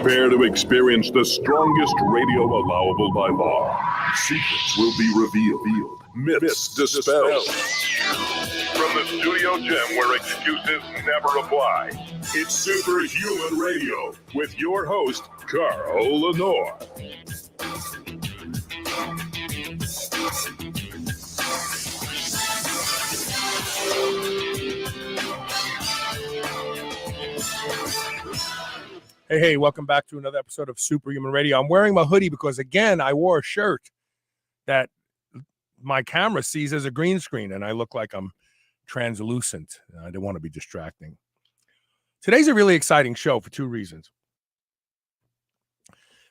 Prepare to experience the strongest radio allowable by law. Secrets will be revealed. Myths dispelled. From the studio gym where excuses never apply, it's Superhuman Radio with your host, Carl Lenore. Hey, welcome back to another episode of Superhuman Radio. I'm wearing my hoodie because, again, I wore a shirt that my camera sees as a green screen, and I look like I'm translucent. I don't want to be distracting. Today's a really exciting show for two reasons.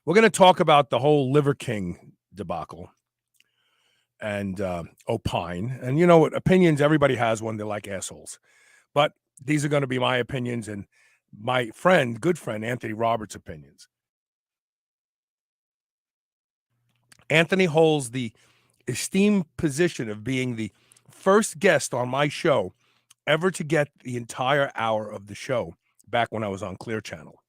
We're going to talk about the whole Liver King debacle and opine. And you know what? Opinions, everybody has one. They're like assholes. But these are going to be my opinions and my friend, good friend, Anthony Roberts' opinions. Anthony holds the esteemed position of being the first guest on my show ever to get the entire hour of the show back when I was on Clear Channel.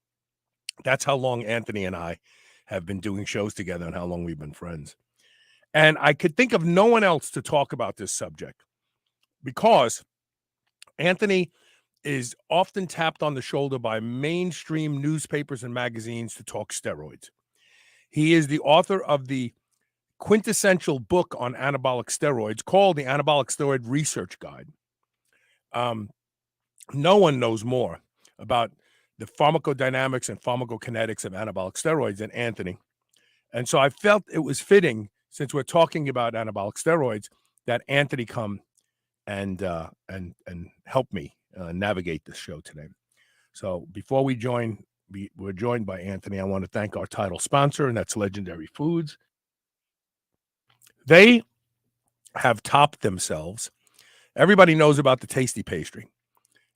That's how long Anthony and I have been doing shows together and how long we've been friends. And I could think of no one else to talk about this subject because Anthony is often tapped on the shoulder by mainstream newspapers and magazines to talk steroids. He is the author of the quintessential book on anabolic steroids called the Anabolic Steroid Research Guide. No one knows more about the pharmacodynamics and pharmacokinetics of anabolic steroids than Anthony. And so I felt it was fitting, since we're talking about anabolic steroids, that Anthony come and help me navigate this show today. So before we're joined by Anthony, I want to thank our title sponsor, and that's Legendary Foods. They have topped themselves. Everybody knows about the tasty pastry.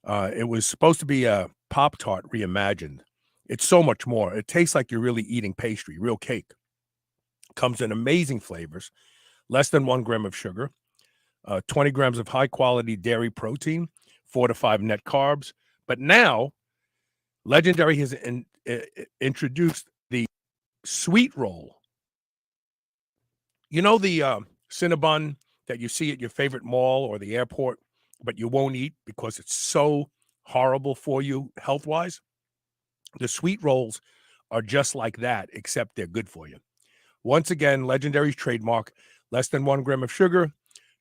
It was supposed to be a Pop-Tart reimagined. It's so much more. It tastes like you're really eating pastry, real cake. Comes in amazing flavors, less than 1 gram of sugar, 20 grams of high-quality dairy protein, 4 to 5 net carbs. But now, Legendary has introduced the sweet roll. You know the Cinnabon that you see at your favorite mall or the airport, but you won't eat because it's so horrible for you health-wise? The sweet rolls are just like that, except they're good for you. Once again, Legendary's trademark, less than 1 gram of sugar,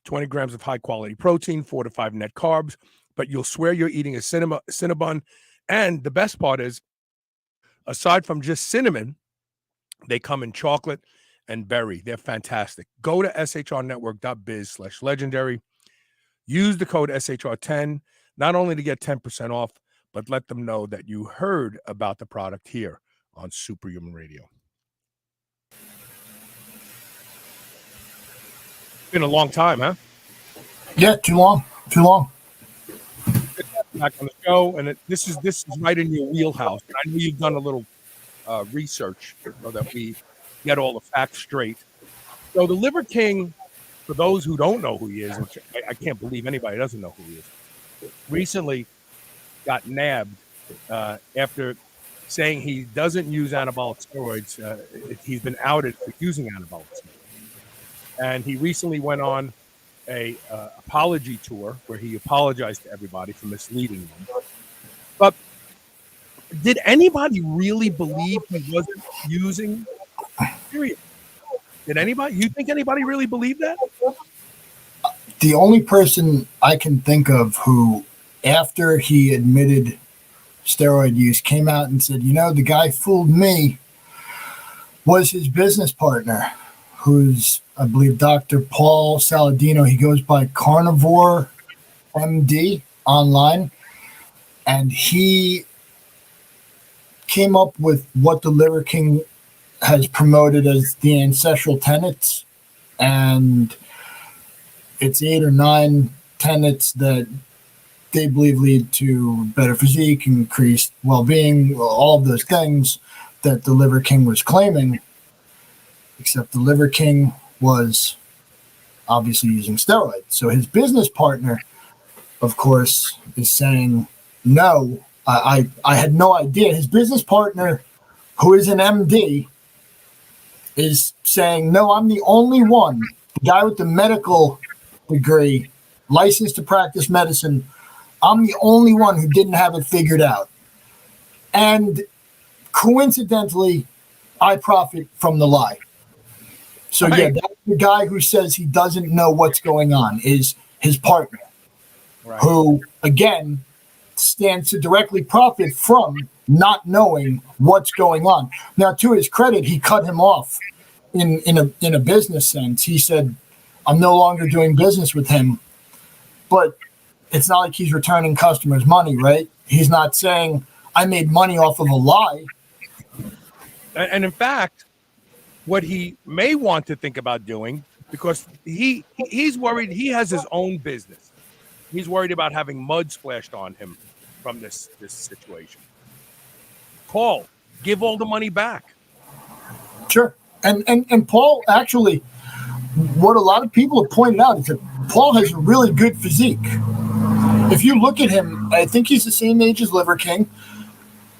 20 grams of high-quality protein, 4 to 5 net carbs, but you'll swear you're eating a Cinnabon. And the best part is, aside from just cinnamon, they come in chocolate and berry. They're fantastic. Go to shrnetwork.biz/legendary. Use the code SHR10, not only to get 10% off, but let them know that you heard about the product here on Superhuman Radio. Been a long time, huh? Yeah, too long. Back on the show, and this is right in your wheelhouse. And I know you've done a little research so that we get all the facts straight. So the Liver King, for those who don't know who he is, which I can't believe anybody doesn't know who he is, recently got nabbed after saying he doesn't use anabolic steroids. He's been outed for using anabolic steroids. And he recently went on a apology tour where he apologized to everybody for misleading them. But did anybody really believe he wasn't using? Period. Did anybody? You think anybody really believed that? The only person I can think of who, after he admitted steroid use, came out and said, the guy fooled me, was his business partner, who's, I believe, Dr. Paul Saladino. He goes by Carnivore MD online, and he came up with what the Liver King has promoted as the ancestral tenets, and it's 8 or 9 tenets that they believe lead to better physique, increased well-being, all of those things that the Liver King was claiming, except the Liver King was obviously using steroids. So his business partner, of course, is saying, no, I had no idea. His business partner, who is an MD, is saying, no, I'm the only one, the guy with the medical degree, licensed to practice medicine, I'm the only one who didn't have it figured out. And coincidentally, I profit from the lie. So yeah, that's the guy who says he doesn't know what's going on is his partner, who, again, stands to directly profit from not knowing what's going on. Now, to his credit, he cut him off in a business sense. He said, I'm no longer doing business with him. But it's not like he's returning customers' money, right? He's not saying, I made money off of a lie. And in fact, what he may want to think about doing, because he's worried, he has his own business. He's worried about having mud splashed on him from this situation. Paul, give all the money back. Sure. And Paul, actually, what a lot of people have pointed out is that Paul has a really good physique. If you look at him, I think he's the same age as Liver King.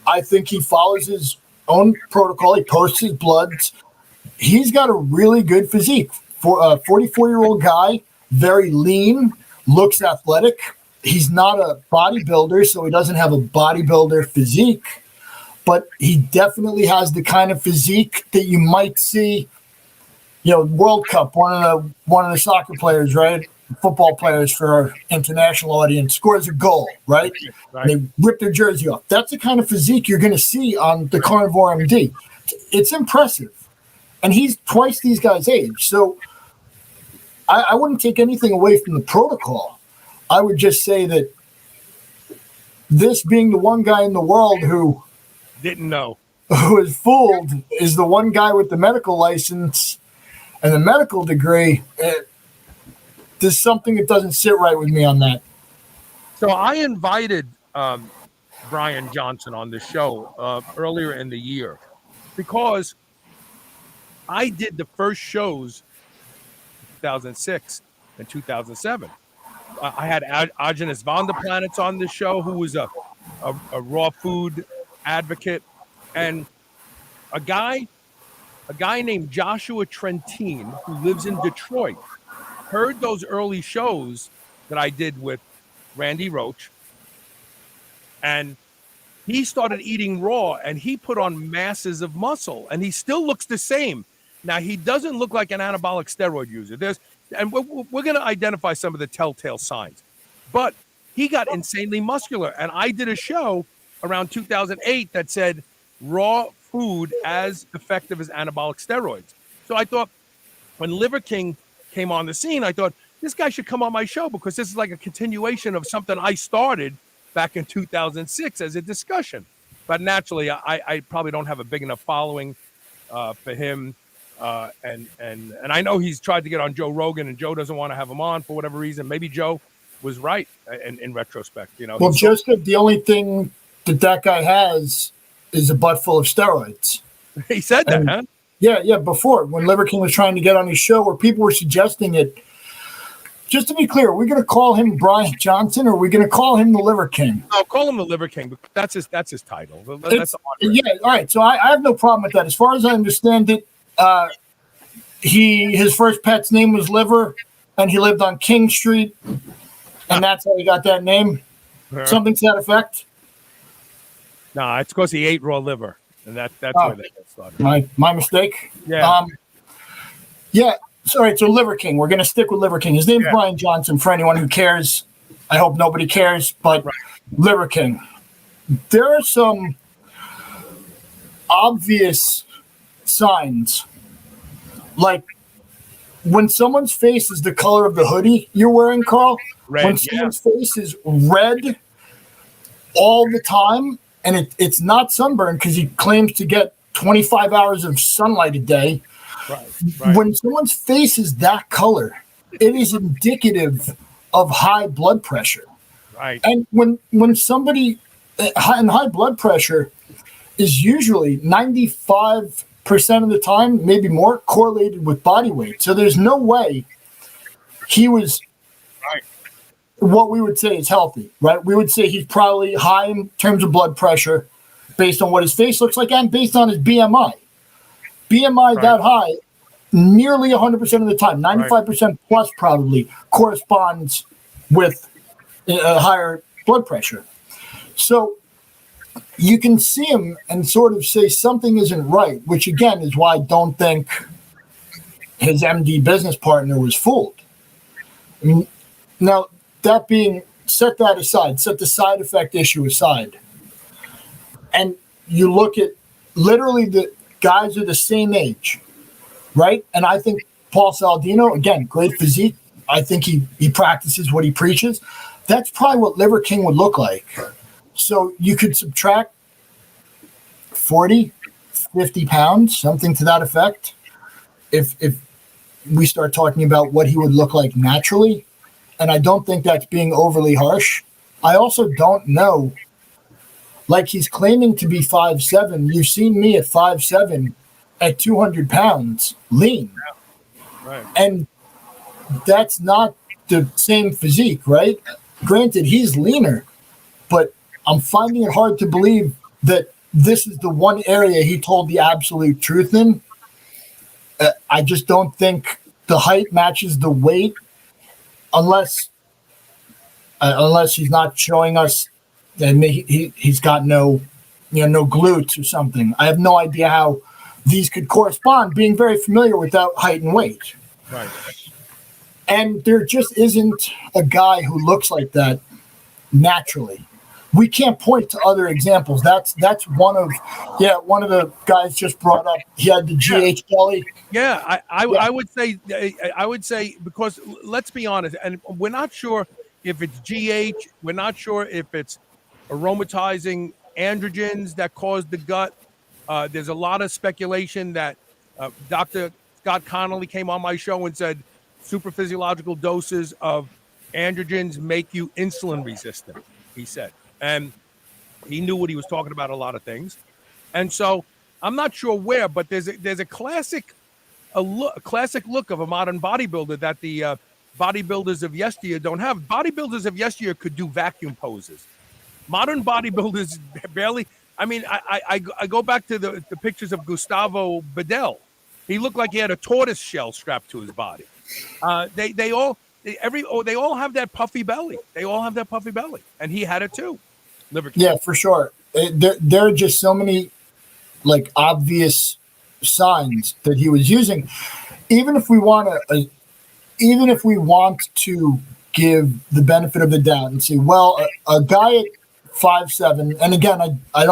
I think he follows his own protocol. He posts his bloods. He's got a really good physique. For a 44-year-old guy, very lean, looks athletic. He's not a bodybuilder, so he doesn't have a bodybuilder physique. But he definitely has the kind of physique that you might see, World Cup, one of the soccer players, right? Football players for our international audience scores a goal, right? And they rip their jersey off. That's the kind of physique you're going to see on the Carnivore MD. It's impressive. And he's twice these guys' age. So I wouldn't take anything away from the protocol. I would just say that this being the one guy in the world who didn't know, who is fooled, is the one guy with the medical license and the medical degree. There's something that doesn't sit right with me on that. So I invited Brian Johnson on the show earlier in the year because I did the first shows 2006 and 2007. I had Agenus Van der Planets on the show, who was a raw food advocate, and a guy named Joshua Trentin, who lives in Detroit, heard those early shows that I did with Randy Roach, and he started eating raw, and he put on masses of muscle, and he still looks the same. Now, he doesn't look like an anabolic steroid user. And we're going to identify some of the telltale signs, but he got insanely muscular. And I did a show around 2008 that said raw food as effective as anabolic steroids. So I thought when Liver King came on the scene, I thought this guy should come on my show because this is like a continuation of something I started back in 2006 as a discussion. But naturally, I probably don't have a big enough following for him. And I know he's tried to get on Joe Rogan, and Joe doesn't want to have him on for whatever reason. Maybe Joe was right in retrospect. Well, just the only thing that guy has is a butt full of steroids. He said that, huh? Yeah. Before, when Liver King was trying to get on his show, where people were suggesting it. Just to be clear, are we going to call him Brian Johnson, or are we going to call him the Liver King? I'll call him the Liver King. That's his title. That's all right. So I have no problem with that. As far as I understand it, his first pet's name was Liver, and he lived on King Street, and that's how he got that name. Something to that effect. No, it's because he ate raw liver, and that's where that got started. My mistake. Yeah. Yeah. Sorry, so Liver King. We're going to stick with Liver King. His name's Brian Johnson. For anyone who cares, I hope nobody cares, but Liver King. There are some obvious signs, like when someone's face is the color of the hoodie you're wearing, Carl. Red, when someone's face is red all the time, and it's not sunburn because he claims to get 25 hours of sunlight a day. Right. When someone's face is that color, it is indicative of high blood pressure. Right. And when somebody high blood pressure is usually 95% of the time, maybe more, correlated with body weight. So there's no way he was what we would say is healthy, right? We would say he's probably high in terms of blood pressure based on what his face looks like and based on his BMI. BMI Right. that high, nearly 100% of the time, 95% plus probably corresponds with a higher blood pressure. So you can see him and sort of say something isn't right, which again is why I don't think his MD business partner was fooled. I mean, now that being set that aside, set the side effect issue aside, and you look at literally the guys are the same age, right? And I think Paul Saladino, again, great physique. I think he practices what he preaches. That's probably what Liver King would look like. So you could subtract 40, 50 pounds, something to that effect, if we start talking about what he would look like naturally. And I don't think that's being overly harsh. I also don't know, like he's claiming to be 5'7". You've seen me at 5'7", at 200 pounds, lean. Right. And that's not the same physique, right? Granted, he's leaner, but I'm finding it hard to believe that this is the one area he told the absolute truth in. I just don't think the height matches the weight, unless he's not showing us, and he's got no glutes or something. I have no idea how these could correspond, being very familiar with that height and weight. Right. And there just isn't a guy who looks like that naturally. We can't point to other examples. That's one of the guys just brought up. He had the GH belly. Yeah, I would say because let's be honest, and we're not sure if it's GH, we're not sure if it's aromatizing androgens that cause the gut. There's a lot of speculation that Dr. Scott Connolly came on my show and said super physiological doses of androgens make you insulin resistant, he said. And he knew what he was talking about, a lot of things. And so I'm not sure where, but there's a classic look of a modern bodybuilder that the bodybuilders of yesteryear don't have. Bodybuilders of yesteryear could do vacuum poses. Modern bodybuilders barely. I mean, I go back to the pictures of Gustavo Bedell. He looked like he had a tortoise shell strapped to his body. They all have that puffy belly. They all have that puffy belly, and he had it too. Yeah, for sure. There are just so many like obvious signs that he was using. Even if we want to give the benefit of the doubt and say, well, a guy at 5'7", and again, I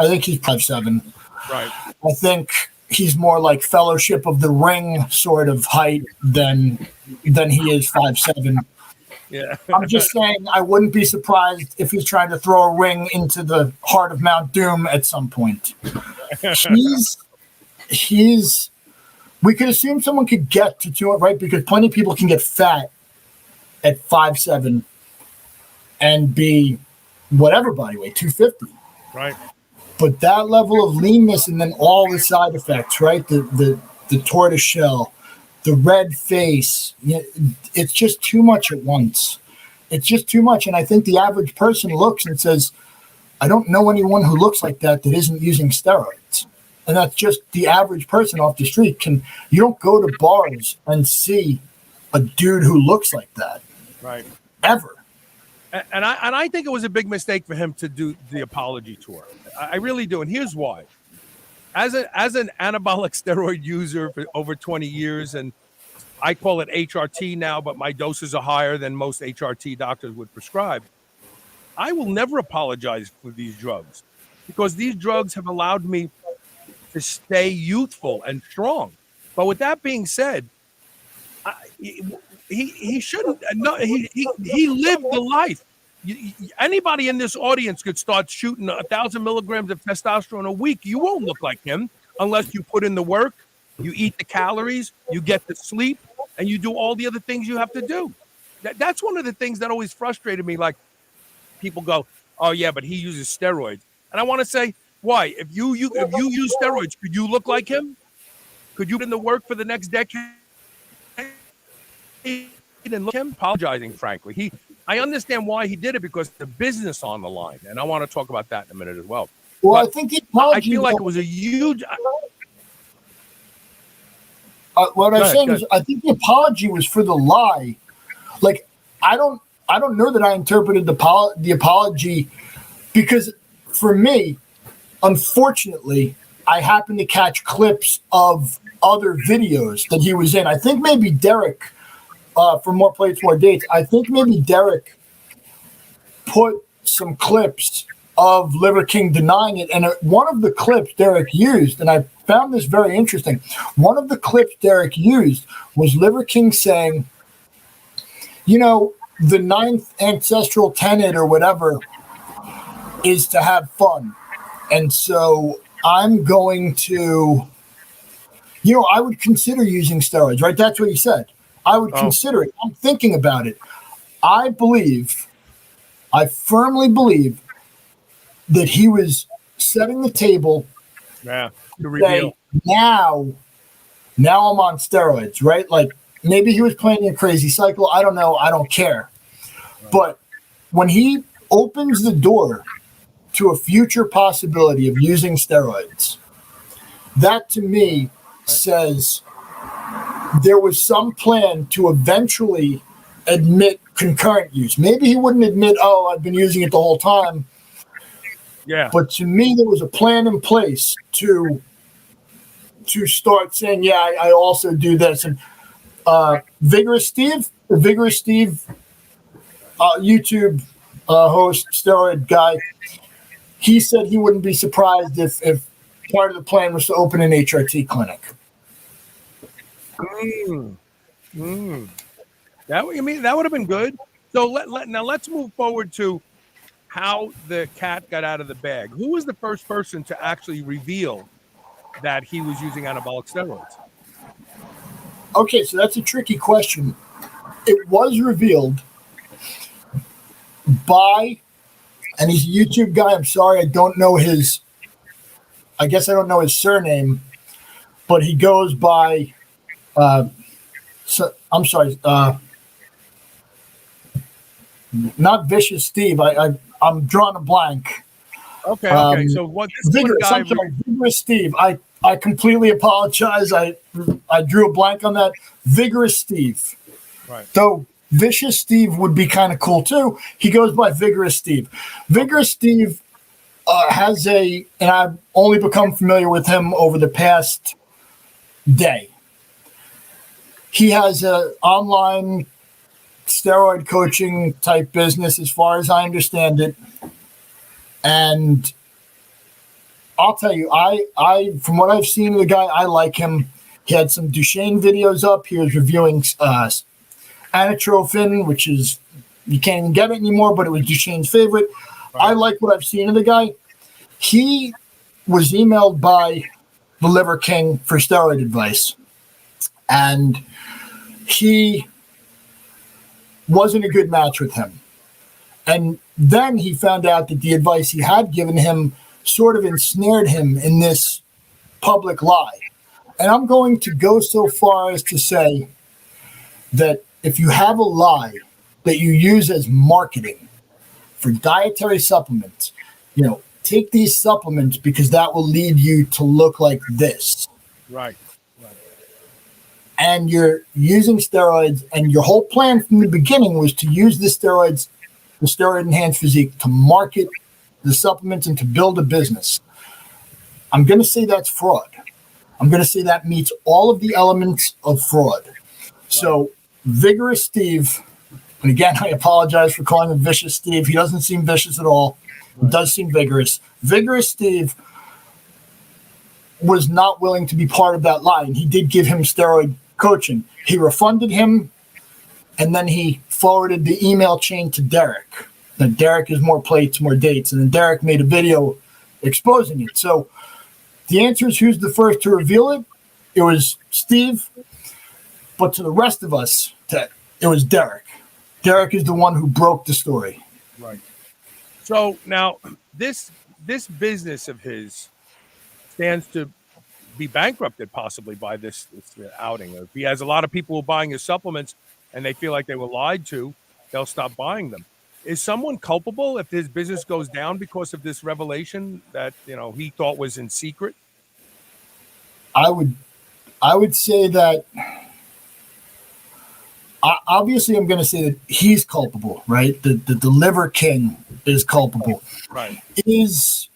think he's 5'7". Right. I think he's more like Fellowship of the Ring sort of height than he is 5'7". Yeah. I'm just saying I wouldn't be surprised if he's trying to throw a ring into the heart of Mount Doom at some point. We could assume someone could get to 200, right? Because plenty of people can get fat at 5'7" and be whatever body weight, 250. Right. But that level of leanness and then all the side effects, right? The tortoise shell, the red face, it's just too much at once. It's just too much. And I think the average person looks and says, I don't know anyone who looks like that isn't using steroids. And that's just the average person off the street. You don't go to bars and see a dude who looks like that. Right. Ever. And I think it was a big mistake for him to do the apology tour. I really do. And here's why. As an anabolic steroid user for over 20 years, and I call it HRT now, but my doses are higher than most HRT doctors would prescribe, I will never apologize for these drugs because these drugs have allowed me to stay youthful and strong. But with that being said, he shouldn't. No, he lived the life. Anybody in this audience could start shooting 1,000 milligrams of testosterone a week. You won't look like him unless you put in the work, you eat the calories, you get the sleep, and you do all the other things you have to do. That's one of the things that always frustrated me. Like people go, "Oh yeah, but he uses steroids," and I want to say, why? If you use steroids, could you look like him? Could you put in the work for the next decade? And look him apologizing, frankly. I understand why he did it because the business on the line, and I want to talk about that in a minute as well. Well, But I think the I apology. feel like it was a huge. What I'm ahead, saying go is, I think the apology was for the lie. Like, I don't know that I interpreted the apology, because for me, unfortunately, I happened to catch clips of other videos that he was in. I think maybe Derek, for More Plates, More Dates, I think maybe Derek put some clips of Liver King denying it. And one of the clips Derek used, and I found this very interesting, one of the clips Derek used was Liver King saying, you know, the ninth ancestral tenet or whatever is to have fun. And so I'm going to, I would consider using steroids, right? That's what he said. I would consider it. I'm thinking about it. I firmly believe that he was setting the table Yeah, to to reveal. say, now I'm on steroids, right? Like, maybe he was playing a crazy cycle. I don't know. I don't care. Right. But when he opens the door to a future possibility of using steroids, that to me says there was some plan to eventually admit concurrent use. Maybe he wouldn't admit, oh, I've been using it the whole time. Yeah. But to me, there was a plan in place to start saying, yeah, I also do this. And Vigorous Steve, YouTube host, steroid guy, he said he wouldn't be surprised if part of the plan was to open an HRT clinic. That would have been good. So let's move forward to how the cat got out of the bag. Who was the first person to actually reveal that he was using anabolic steroids? Okay, so that's a tricky question. It was revealed by, and he's a YouTube guy. I'm sorry, I don't know his surname, but he goes by, I'm sorry, not Vicious Steve. I'm drawing a blank. Okay. So what? Vigorous Steve. I completely apologize. I drew a blank on that. Vigorous Steve. Right. Though Vicious Steve would be kind of cool too. He goes by Vigorous Steve. Vigorous Steve has and I've only become familiar with him over the past day. He has a online steroid coaching type business, as far as I understand it. And I'll tell you, I from what I've seen of the guy, I like him. He had some Duchenne videos up. He was reviewing anatrophin, which is, you can't even get it anymore, but it was Duchenne's favorite. Right. I like what I've seen of the guy. He was emailed by the Liver King for steroid advice, and he wasn't a good match with him. And then he found out that the advice he had given him sort of ensnared him in this public lie. And I'm going to go so far as to say that if you have a lie that you use as marketing for dietary supplements, take these supplements because that will lead you to look like this. Right. And you're using steroids, and your whole plan from the beginning was to use the steroid enhanced physique to market the supplements and to build a business. I'm going to say that's fraud. I'm going to say that meets all of the elements of fraud. Right. So Vigorous Steve, and again, I apologize for calling him Vicious Steve. He doesn't seem vicious at all. Right. He does seem vigorous. Vigorous Steve was not willing to be part of that lie, and he did give him steroid coaching. He refunded him, and then he forwarded the email chain to Derek. Then Derek is More Plates, More Dates, and then Derek made a video exposing it. So the answer is, who's the first to reveal it? It was Steve, but to the rest of us, it was Derek. Derek is the one who broke the story. Right. So now this business of his stands to be bankrupted possibly by this outing. If he has a lot of people who are buying his supplements and they feel like they were lied to, they'll stop buying them. Is someone culpable if his business goes down because of this revelation that he thought was in secret? I would say that obviously I'm going to say that he's culpable, right? The Liver King is culpable. Right. Is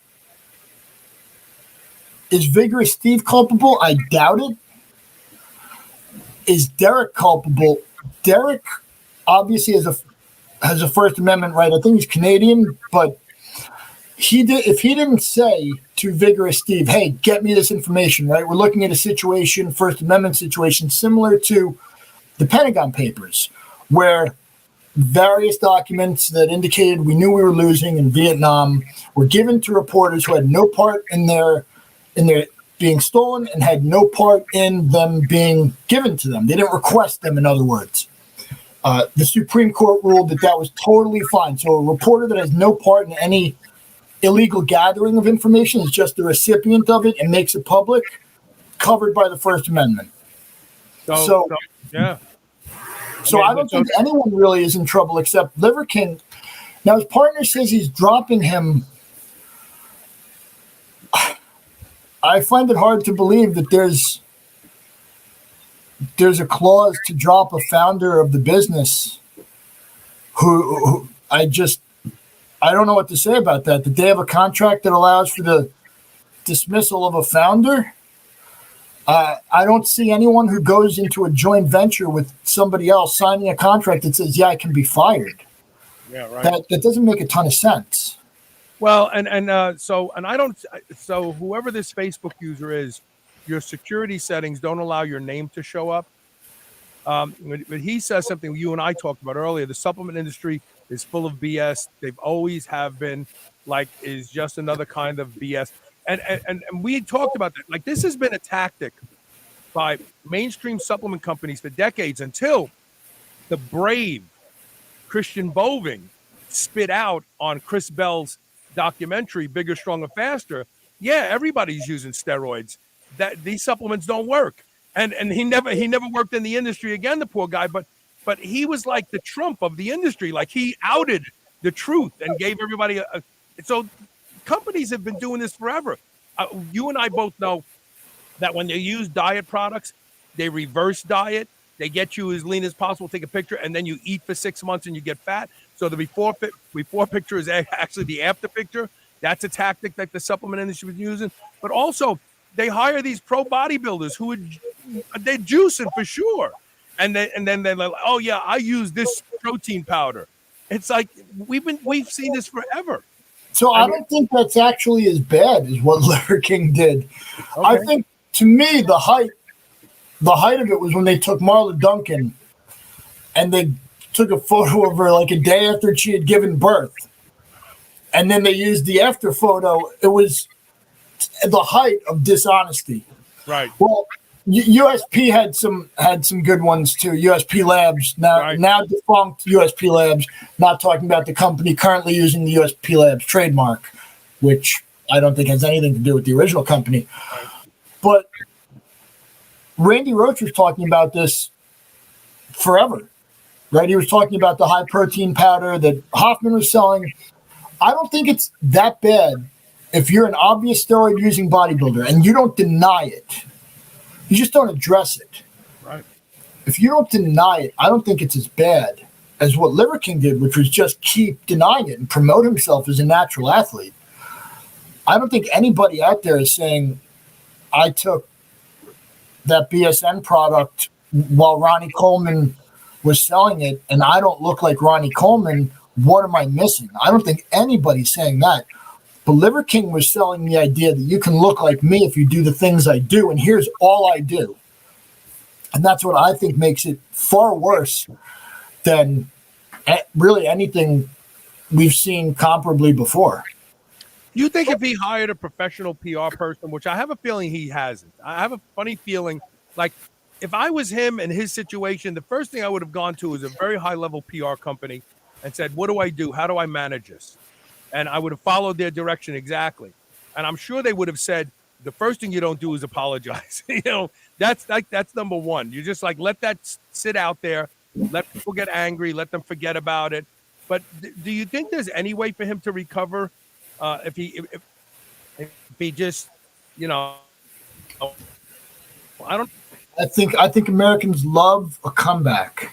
Vigorous Steve culpable? I doubt it. Is Derek culpable? Derek obviously has a First Amendment right. I think he's Canadian, but if he didn't say to Vigorous Steve, hey, get me this information, right? We're looking at a situation, First Amendment situation, similar to the Pentagon Papers, where various documents that indicated we knew we were losing in Vietnam were given to reporters who had no part in their being stolen and had no part in them being given to them. They didn't request them, in other words. The Supreme Court ruled that was totally fine. So a reporter that has no part in any illegal gathering of information is just the recipient of it and makes it public, covered by the First Amendment. So yeah. So I don't think anyone really is in trouble except Liver King. Now his partner says he's dropping him. I find it hard to believe that there's a clause to drop a founder of the business who I don't know what to say about that. Did they have a contract that allows for the dismissal of a founder? I don't see anyone who goes into a joint venture with somebody else signing a contract that says, yeah, I can be fired. Yeah, right. That doesn't make a ton of sense. Well, so whoever this Facebook user is, your security settings don't allow your name to show up. But he says something you and I talked about earlier. The supplement industry is full of BS. They've always have been, is just another kind of BS. And we talked about that. Like, this has been a tactic by mainstream supplement companies for decades until the brave Christian Boving spit out on Chris Bell's documentary, Bigger, Stronger, Faster. Yeah, everybody's using steroids. That these supplements don't work. And he never worked in the industry again, the poor guy, but he was like the Trump of the industry. Like, he outed the truth and gave everybody so companies have been doing this forever. You and I both know that when they use diet products, they reverse diet. They get you as lean as possible, take a picture, and then you eat for 6 months and you get fat. So the before picture is actually the after picture. That's a tactic that the supplement industry was using. But also, they hire these pro bodybuilders who they're juicing for sure. And then they're like, oh yeah, I use this protein powder. It's like we've seen this forever. So I don't think that's actually as bad as what Liver King did. Okay. I think, to me, the height of it was when they took Marla Duncan and they took a photo of her like a day after she had given birth. And then they used the after photo. It was the height of dishonesty. Right. Well, USP had some good ones too. USP Labs, now defunct USP Labs, not talking about the company currently using the USP Labs trademark, which I don't think has anything to do with the original company. Right. But Randy Roach was talking about this forever, right? He was talking about the high protein powder that Hoffman was selling. I don't think it's that bad if you're an obvious steroid using bodybuilder and you don't deny it. You just don't address it. Right. If you don't deny it, I don't think it's as bad as what Liver King did, which was just keep denying it and promote himself as a natural athlete. I don't think anybody out there is saying, I took that BSN product while Ronnie Coleman was selling it and I don't look like Ronnie Coleman. What am I missing? I don't think anybody's saying that. But Liver King was selling the idea that you can look like me if you do the things I do, and here's all I do. And that's what I think makes it far worse than really anything we've seen comparably before. You think if he hired a professional PR person, which I have a feeling he hasn't, I have a funny feeling, like if I was him in his situation, the first thing I would have gone to is a very high-level PR company and said, what do I do? How do I manage this? And I would have followed their direction exactly. And I'm sure they would have said, the first thing you don't do is apologize. That's number one. You just let that sit out there. Let people get angry. Let them forget about it. But do you think there's any way for him to recover if he just, you know, I don't. I think Americans love a comeback.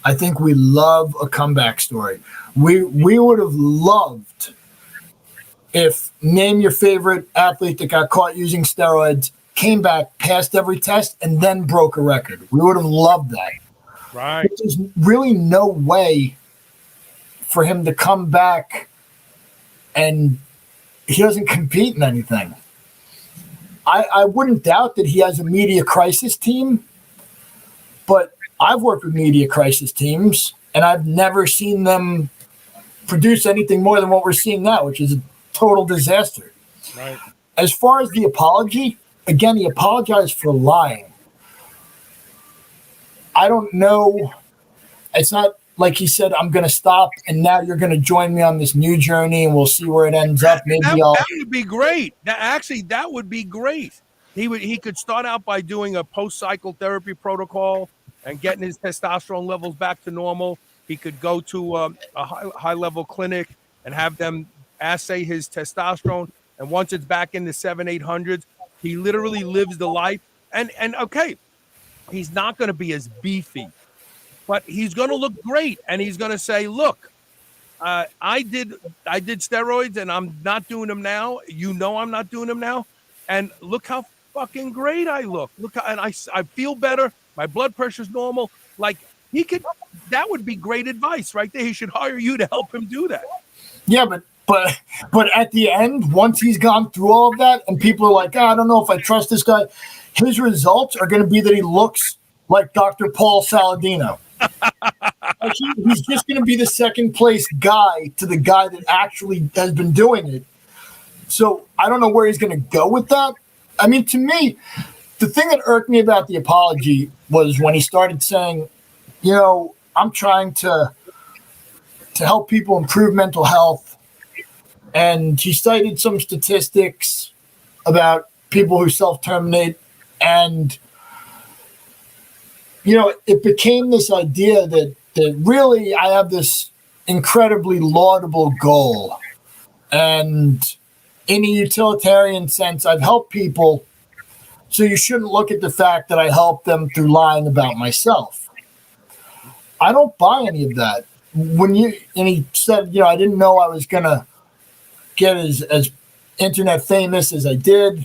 I think we love a comeback story. We would have loved if name your favorite athlete that got caught using steroids, came back, passed every test, and then broke a record. We would have loved that. Right. But there's really no way for him to come back and he doesn't compete in anything. I wouldn't doubt that he has a media crisis team, but I've worked with media crisis teams, and I've never seen them produce anything more than what we're seeing now, which is a total disaster. Right. As far as the apology, again, he apologized for lying. I don't know. It's not like he said, I'm going to stop, and now you're going to join me on this new journey, and we'll see where it ends up. Maybe that would be great. That would be great. He could start out by doing a post-cycle therapy protocol and getting his testosterone levels back to normal. He could go to a high-level clinic and have them assay his testosterone. And once it's back in the 700-800s, he literally lives the life. And okay, he's not going to be as beefy, but he's going to look great. And he's going to say, look, I did steroids and I'm not doing them now. You know I'm not doing them now. And look how fucking great I look. And I feel better. My blood pressure's normal. Like, that would be great advice right there. He should hire you to help him do that. Yeah, but at the end, once he's gone through all of that and people are like, I don't know if I trust this guy, his results are going to be that he looks like Dr. Paul Saladino. He's just going to be the second place guy to the guy that actually has been doing it. So I don't know where he's going to go with that. I mean, to me, the thing that irked me about the apology was when he started saying, you know, I'm trying to help people improve mental health. And he cited some statistics about people who self-terminate. And, you know, it became this idea that really I have this incredibly laudable goal. And in a utilitarian sense, I've helped people. So you shouldn't look at the fact that I helped them through lying about myself. I don't buy any of that. And he said, you know, I didn't know I was going to get as internet famous as I did.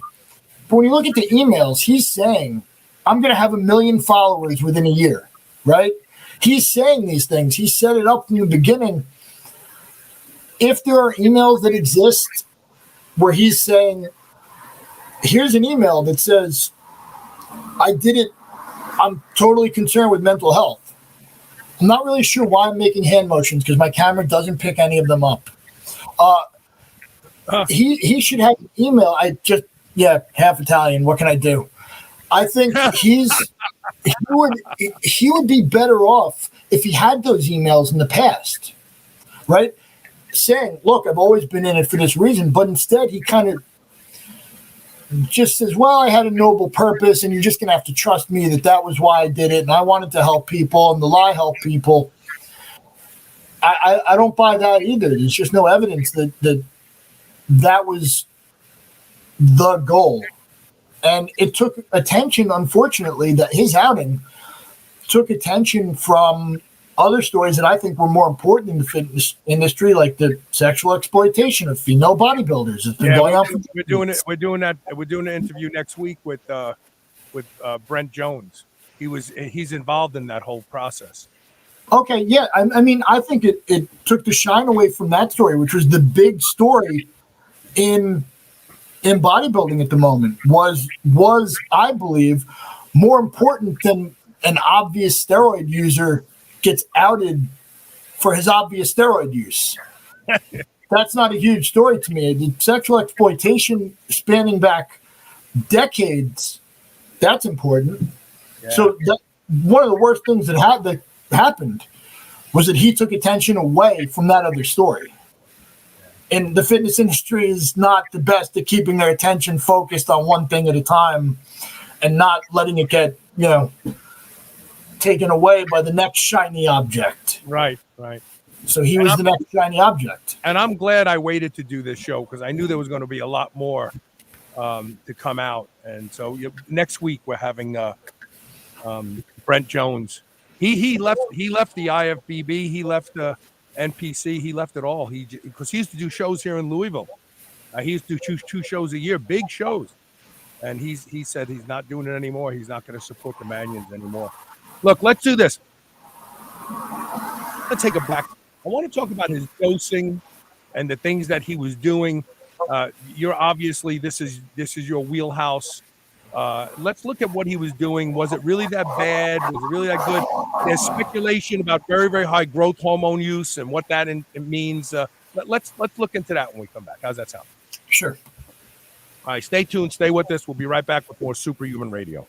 But when you look at the emails, he's saying, I'm going to have 1 million followers within a year, right? He's saying these things. He set it up from the beginning. If there are emails that exist where he's saying, here's an email that says, I did it, I'm totally concerned with mental health. I'm not really sure why I'm making hand motions because my camera doesn't pick any of them up. He should have an email. Half Italian. What can I do? I think he would be better off if he had those emails in the past, right? Saying, look, I've always been in it for this reason, but instead he kind of just says, well, I had a noble purpose and you're just going to have to trust me that was why I did it. And I wanted to help people and the lie helped people. I don't buy that either. There's just no evidence that was the goal. And it took attention, unfortunately, that his outing took attention from other stories that I think were more important in the fitness industry, like the sexual exploitation of female bodybuilders. It's been going on. We're doing it. We're doing an interview next week with Brent Jones. He's involved in that whole process. Okay, yeah. I mean, I think it took the shine away from that story, which was the big story in bodybuilding at the moment. Was I believe more important than an obvious steroid user gets outed for his obvious steroid use. That's not a huge story to me. The sexual exploitation spanning back decades, that's important. Yeah. So one of the worst things that happened was that he took attention away from that other story. And the fitness industry is not the best at keeping their attention focused on one thing at a time and not letting it get, taken away by the next shiny object. Right. So he was the next shiny object. And I'm glad I waited to do this show because I knew there was going to be a lot more to come out. And so next week we're having Brent Jones. He left the IFBB. He left the NPC. He left it all. Because he used to do shows here in Louisville. He used to do two shows a year, big shows. And he said he's not doing it anymore. He's not going to support the Manions anymore. Look, let's do this. Let's take it back. I want to talk about his dosing and the things that he was doing. You're obviously this is your wheelhouse. Let's look at what he was doing. Was it really that bad? Was it really that good? There's speculation about very, very high growth hormone use and what that means. Let's look into that when we come back. How's that sound? Sure. All right, stay tuned. Stay with us. We'll be right back with more Superhuman Radio.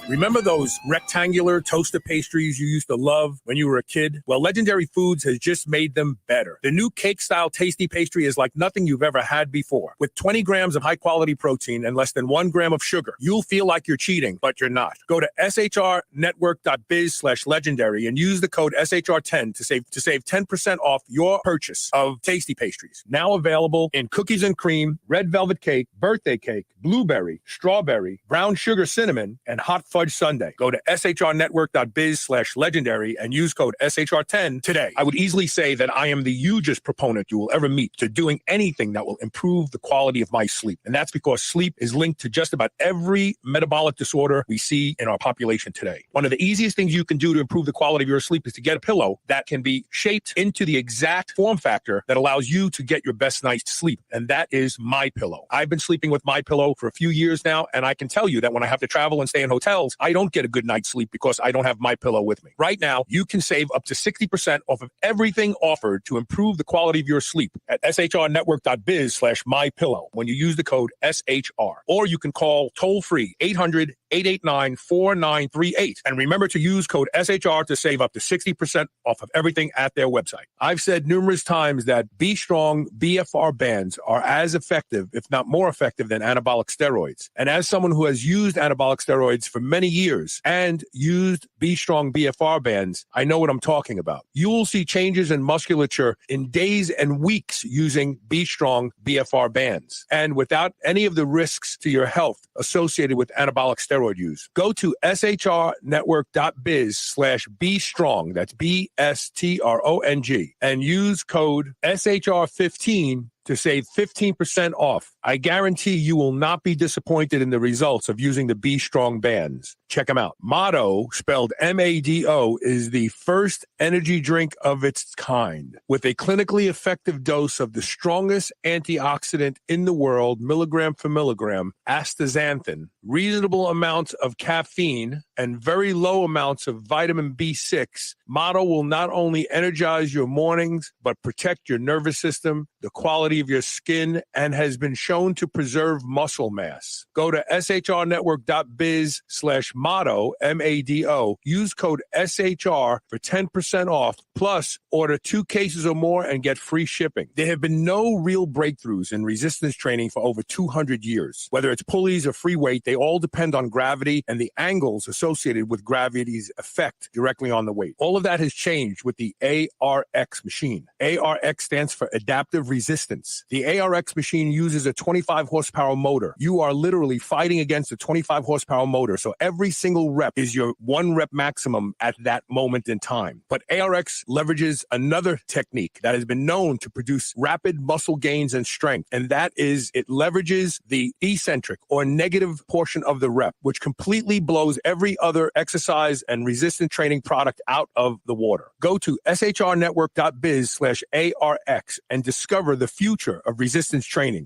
Remember those rectangular toaster pastries you used to love when you were a kid? Well, Legendary Foods has just made them better. The new cake-style tasty pastry is like nothing you've ever had before. With 20 grams of high-quality protein and less than 1 gram of sugar, you'll feel like you're cheating, but you're not. Go to shrnetwork.biz/legendary and use the code SHR10 to save 10% off your purchase of tasty pastries. Now available in cookies and cream, red velvet cake, birthday cake, blueberry, strawberry, brown sugar cinnamon, and hot fudge sundae. Go to shrnetwork.biz/legendary and use code SHR10 today. I would easily say that I am the hugest proponent you will ever meet to doing anything that will improve the quality of my sleep. And that's because sleep is linked to just about every metabolic disorder we see in our population today. One of the easiest things you can do to improve the quality of your sleep is to get a pillow that can be shaped into the exact form factor that allows you to get your best night's sleep. And that is MyPillow. I've been sleeping with MyPillow for a few years now, and I can tell you that when I have to travel and stay in hotels, I don't get a good night's sleep because I don't have MyPillow with me. Right now, you can save up to 60% off of everything offered to improve the quality of your sleep at shrnetwork.biz/MyPillow when you use the code SHR. Or you can call toll-free 800-889-4938. And remember to use code SHR to save up to 60% off of everything at their website. I've said numerous times that Be Strong BFR bands are as effective, if not more effective, than anabolic steroids. And as someone who has used anabolic steroids for many years and used Be Strong BFR bands, I know what I'm talking about. You will see changes in musculature in days and weeks using Be Strong BFR bands and without any of the risks to your health associated with anabolic steroid use. Go to shrnetwork.biz/Be Strong, that's BSTRONG, and use code SHR15 to save 15% off. I guarantee you will not be disappointed in the results of using the Be Strong bands. Check them out. Mado, spelled MADO, is the first energy drink of its kind with a clinically effective dose of the strongest antioxidant in the world, milligram for milligram, astaxanthin, reasonable amounts of caffeine, and very low amounts of vitamin B6. Mado will not only energize your mornings, but protect your nervous system, the quality of your skin, and has been shown to preserve muscle mass. Go to shrnetwork.biz/Mado, MADO. Use code SHR for 10% off, plus order 2 cases or more and get free shipping. There have been no real breakthroughs in resistance training for over 200 years. Whether it's pulleys or free weight, they all depend on gravity and the angles associated with gravity's effect directly on the weight. All of that has changed with the ARX machine. ARX stands for adaptive resistance. The ARX machine uses a 25 horsepower motor. You are literally fighting against a 25 horsepower motor. So every single rep is your 1 rep maximum at that moment in time. But ARX leverages another technique that has been known to produce rapid muscle gains and strength. And that is it leverages the eccentric or negative portion of the rep, which completely blows every other exercise and resistance training product out of the water. Go to shrnetwork.biz/ARX and discover the future of resistance training.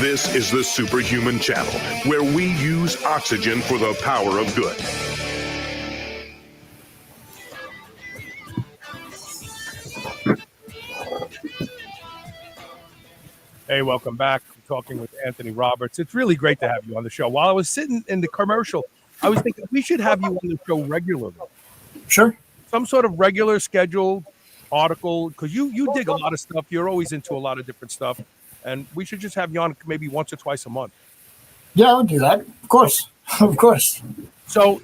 This is the Superhuman Channel, where we use oxygen for the power of good. Hey, welcome back. I'm talking with Anthony Roberts. It's really great to have you on the show. While I was sitting in the commercial, I was thinking we should have you on the show regularly. Sure. Some sort of regular scheduled article, because you dig a lot of stuff. You're always into a lot of different stuff, and we should just have you on maybe once or twice a month. Yeah, I would do that. Of course. Of course. So,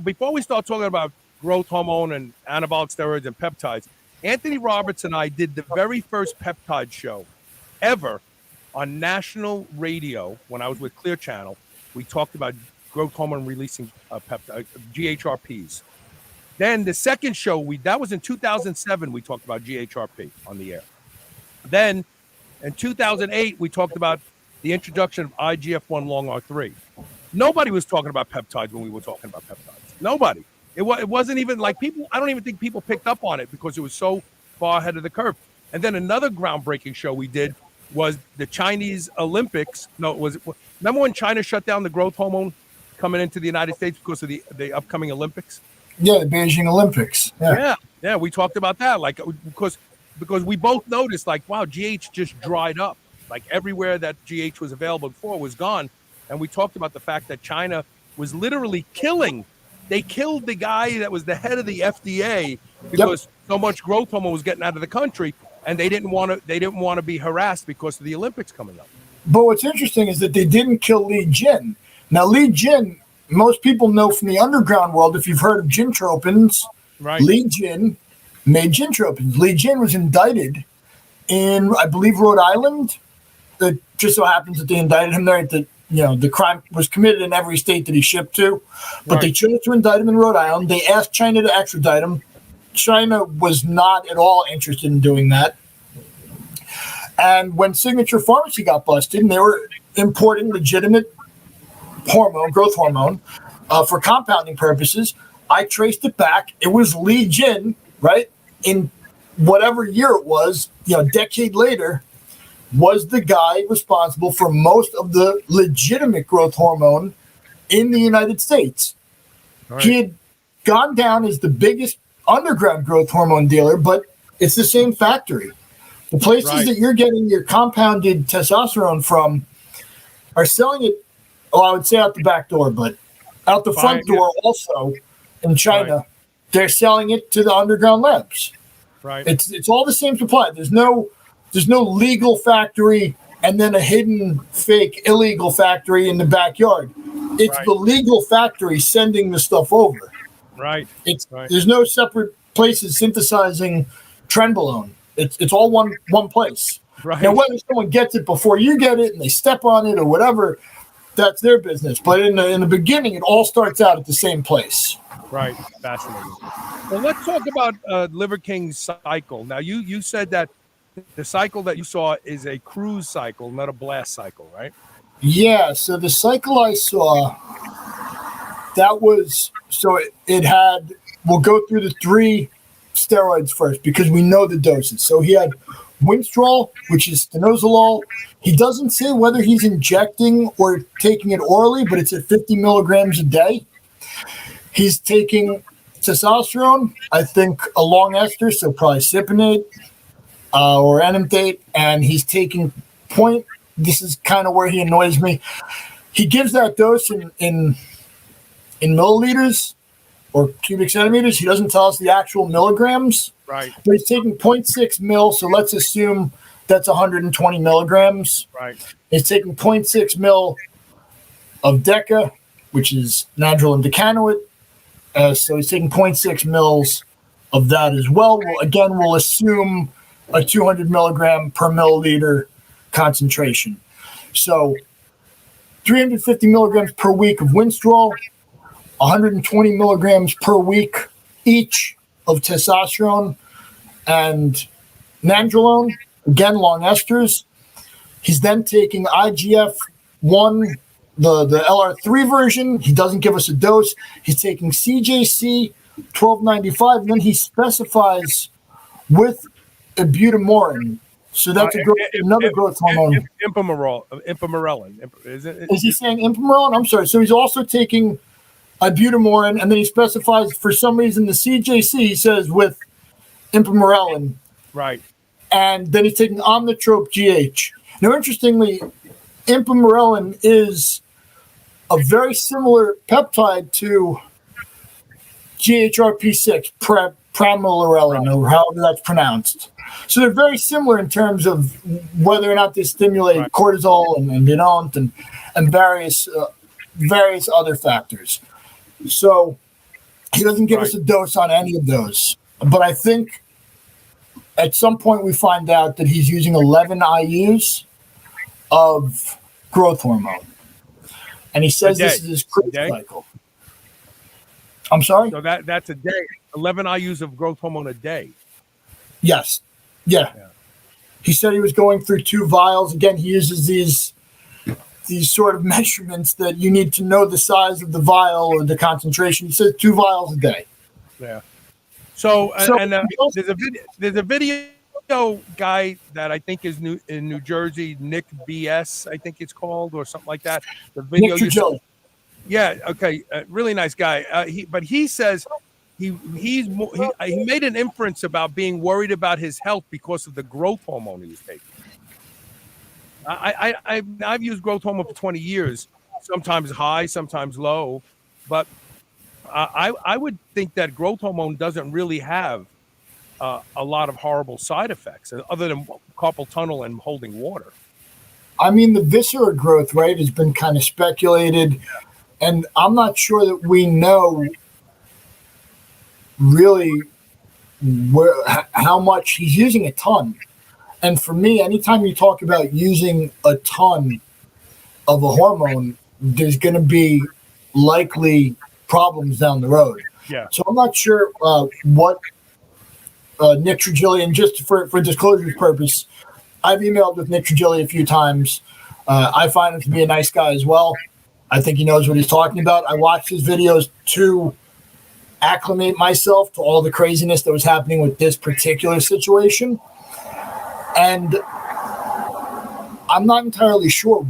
before we start talking about growth hormone and anabolic steroids and peptides, Anthony Roberts and I did the very first peptide show ever on national radio when I was with Clear Channel. We talked about growth hormone releasing peptide, GHRPs. Then the second show, that was in 2007, we talked about GHRP on the air. Then in 2008, we talked about the introduction of IGF-1 long R3. Nobody was talking about peptides when we were talking about peptides. Nobody. It wasn't even like people. I don't even think people picked up on it because it was so far ahead of the curve. And then another groundbreaking show we did was the Chinese Olympics. No, remember when China shut down the growth hormone coming into the United States because of the upcoming Olympics? Yeah, the Beijing Olympics. Yeah. We talked about that, because we both noticed, wow, GH just dried up. Like everywhere that GH was available before was gone, and we talked about the fact that China was literally killing. They killed the guy that was the head of the FDA because so much growth hormone was getting out of the country, and they didn't want to be harassed because of the Olympics coming up. But what's interesting is that they didn't kill Li Jin. Now, Li Jin, most people know from the underground world, if you've heard of gintropins, right? Li Jin made gintropins. Li Jin was indicted in, I believe, Rhode Island. It just so happens that they indicted him there. The crime was committed in every state that he shipped to, but They chose to indict him in Rhode Island. They asked China to extradite him. China was not at all interested in doing that. And when Signature Pharmacy got busted, and they were importing legitimate growth hormone, for compounding purposes, I traced it back. It was Li Jin, right? In whatever year it was, a decade later, was the guy responsible for most of the legitimate growth hormone in the United States. Right. He had gone down as the biggest underground growth hormone dealer, but it's the same factory. The places that you're getting your compounded testosterone from are selling it, I would say out the back door, but out the front door also in China. Right. They're selling it to the underground labs. Right. It's all the same supply. There's no legal factory and then a hidden fake illegal factory in the backyard. It's the legal factory sending the stuff over. Right. There's no separate places synthesizing trenbolone. It's all one place. Right. Now, whether someone gets it before you get it and they step on it or whatever, that's their business. But in the beginning, it all starts out at the same place. Right. Fascinating. Well, let's talk about Liver King's cycle. Now, you said that the cycle that you saw is a cruise cycle, not a blast cycle, right? Yeah. So the cycle I saw, we'll go through the 3 steroids first because we know the doses. So he had Winstrol, which is stanozolol. He doesn't say whether he's injecting or taking it orally, but it's at 50 milligrams a day. He's taking testosterone, I think a long ester, so probably cypionate or enanthate, and he's taking this is kind of where he annoys me. He gives that dose in milliliters or cubic centimeters. He doesn't tell us the actual milligrams. Right. But he's taking 0.6 mil, so let's assume that's 120 milligrams. Right. He's taking 0.6 mil of DECA, which is nandrolone and decanoate. So he's taking 0.6 mils of that as well. We'll assume a 200 milligram per milliliter concentration. So 350 milligrams per week of Winstrol, 120 milligrams per week each of testosterone and nandrolone, again, long esters. He's then taking IGF-1, the LR3 version. He doesn't give us a dose. He's taking CJC 1295, and then he specifies with ibutamorin. So that's another growth hormone. Impamorelin. Is he saying impamorelin? I'm sorry. So he's also taking ibutamorin, and then he specifies for some reason the CJC, he says, with impamorelin. Right. And then he's taking omnitrope GH. Now, interestingly, impamorelin is a very similar peptide to GHRP6, pramilurelin, or however that's pronounced. So they're very similar in terms of whether or not they stimulate cortisol and they don't, and various other factors. So he doesn't give us a dose on any of those. But I think at some point we find out that he's using 11 IUs of growth hormone. And he says this is his creep cycle. I'm sorry? So that's a day. 11 IUs of growth hormone a day. Yes. Yeah. He said he was going through 2 vials. Again, he uses these sort of measurements that you need to know the size of the vial or the concentration. He says 2 vials a day. Yeah. So there's a video guy that I think is in New Jersey, Nick BS, I think it's called, or something like that. The video yeah, okay, really nice guy. He says he made an inference about being worried about his health because of the growth hormone he was taking. I've used growth hormone for 20 years, sometimes high, sometimes low, but I would think that growth hormone doesn't really have a lot of horrible side effects other than carpal tunnel and holding water. I mean, the viscera growth, right, has been kind of speculated, and I'm not sure that we know really how much he's using. A ton. And for me, anytime you talk about using a ton of a hormone, there's going to be likely problems down the road. Yeah. So I'm not sure what Nick Trigili, and just for disclosure's purpose, I've emailed with Nick Trigili a few times. I find him to be a nice guy as well. I think he knows what he's talking about. I watched his videos to acclimate myself to all the craziness that was happening with this particular situation. And I'm not entirely sure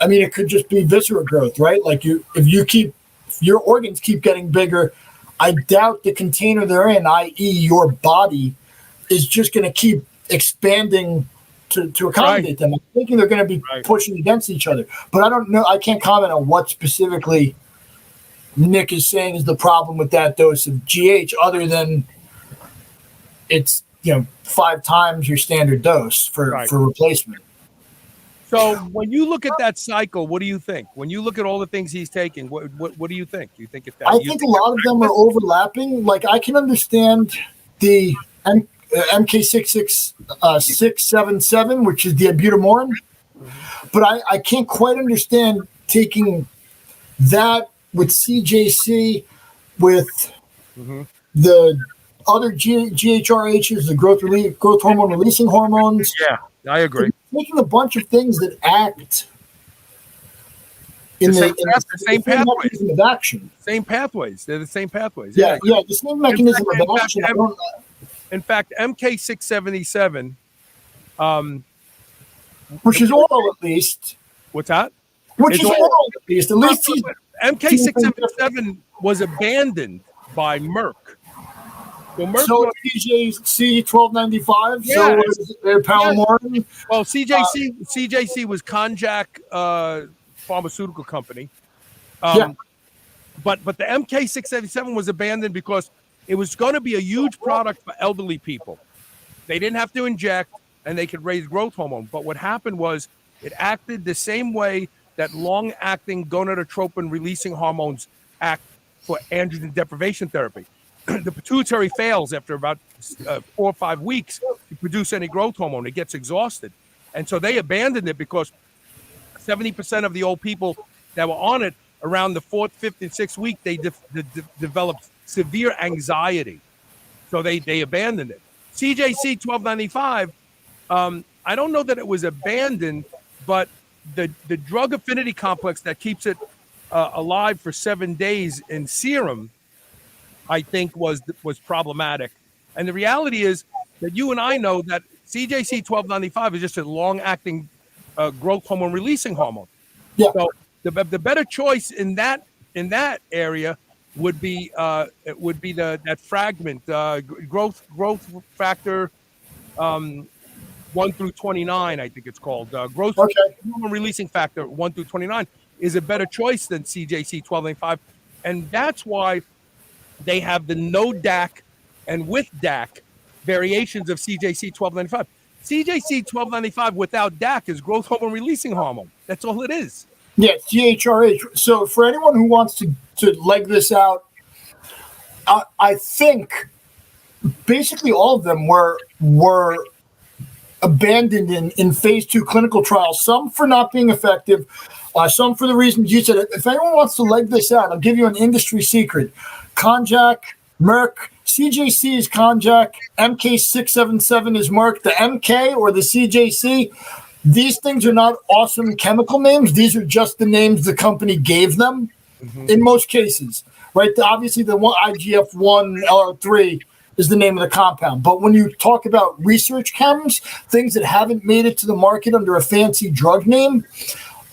it could just be visceral growth, right? Like if your organs keep getting bigger, I doubt the container they're in, i.e. your body, is just going to keep expanding to accommodate them. I'm thinking they're going to be pushing against each other. But I don't know. I can't comment on what specifically Nick is saying is the problem with that dose of GH, other than it's 5 times your standard dose for replacement. So when you look at that cycle, what do you think? When you look at all the things he's taking, what do you think? Do you think I think a lot of them are overlapping. Like, I can understand the MK677, which is the ibutamorin, but I can't quite understand taking that with CJC, with the other GHRHs, the growth hormone releasing hormones. Yeah, I agree. Taking a bunch of things that act in the same mechanism of action. Same pathways. They're the same pathways. Yeah, the same mechanism of action. In fact, MK677, which is oral at least. What's that? Which is oral at least. At least MK677 was abandoned by Merck. So CJC 1295. Yes. So was Palamorin. Well, CJC was Konjac pharmaceutical company. But the MK677 was abandoned because it was going to be a huge product for elderly people. They didn't have to inject, and they could raise growth hormone. But what happened was it acted the same way that long-acting gonadotropin-releasing hormones act for androgen deprivation therapy. The pituitary fails after about 4 or 5 weeks to produce any growth hormone. It gets exhausted. And so they abandoned it because 70% of the old people that were on it around the 4th, 5th, and 6th week, they developed severe anxiety. So they abandoned it. CJC 1295, I don't know that it was abandoned, but the drug affinity complex that keeps it alive for 7 days in serum, I think was problematic. And the reality is that you and I know that CJC 1295 is just a long-acting growth hormone releasing hormone. Yeah. So the better choice in that area would be that fragment growth factor 1 through 29, I think it's called growth hormone releasing factor 1 through 29. is a better choice than CJC 1295. And that's why they have the no DAC and with DAC variations of CJC 1295. CJC 1295 without DAC is growth hormone releasing hormone. That's all it is. Yeah, GHRH. So for anyone who wants to leg this out, I think basically all of them were abandoned in phase 2 clinical trials, some for not being effective, some for the reasons you said. If anyone wants to leg this out, I'll give you an industry secret. Konjac, Merck, CJC is Konjac, MK677 is Merck. The MK or the CJC, these things are not awesome chemical names. These are just the names the company gave them in most cases, right? Obviously, the one IGF-1 LR3 is the name of the compound. But when you talk about research chems, things that haven't made it to the market under a fancy drug name,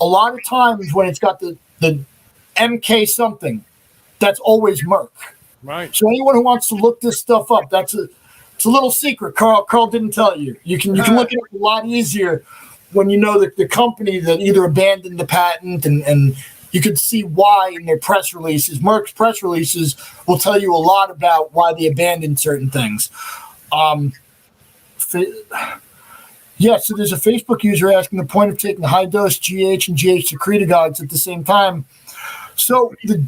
a lot of times when it's got the MK something, that's always Merck. Right. So anyone who wants to look this stuff up, it's a little secret. Carl didn't tell you. You can look it up a lot easier when you know the company that either abandoned the patent and you could see why in their press releases. Merck's press releases will tell you a lot about why they abandoned certain things. So there's a Facebook user asking the point of taking high-dose GH and GH secretagogues at the same time. So the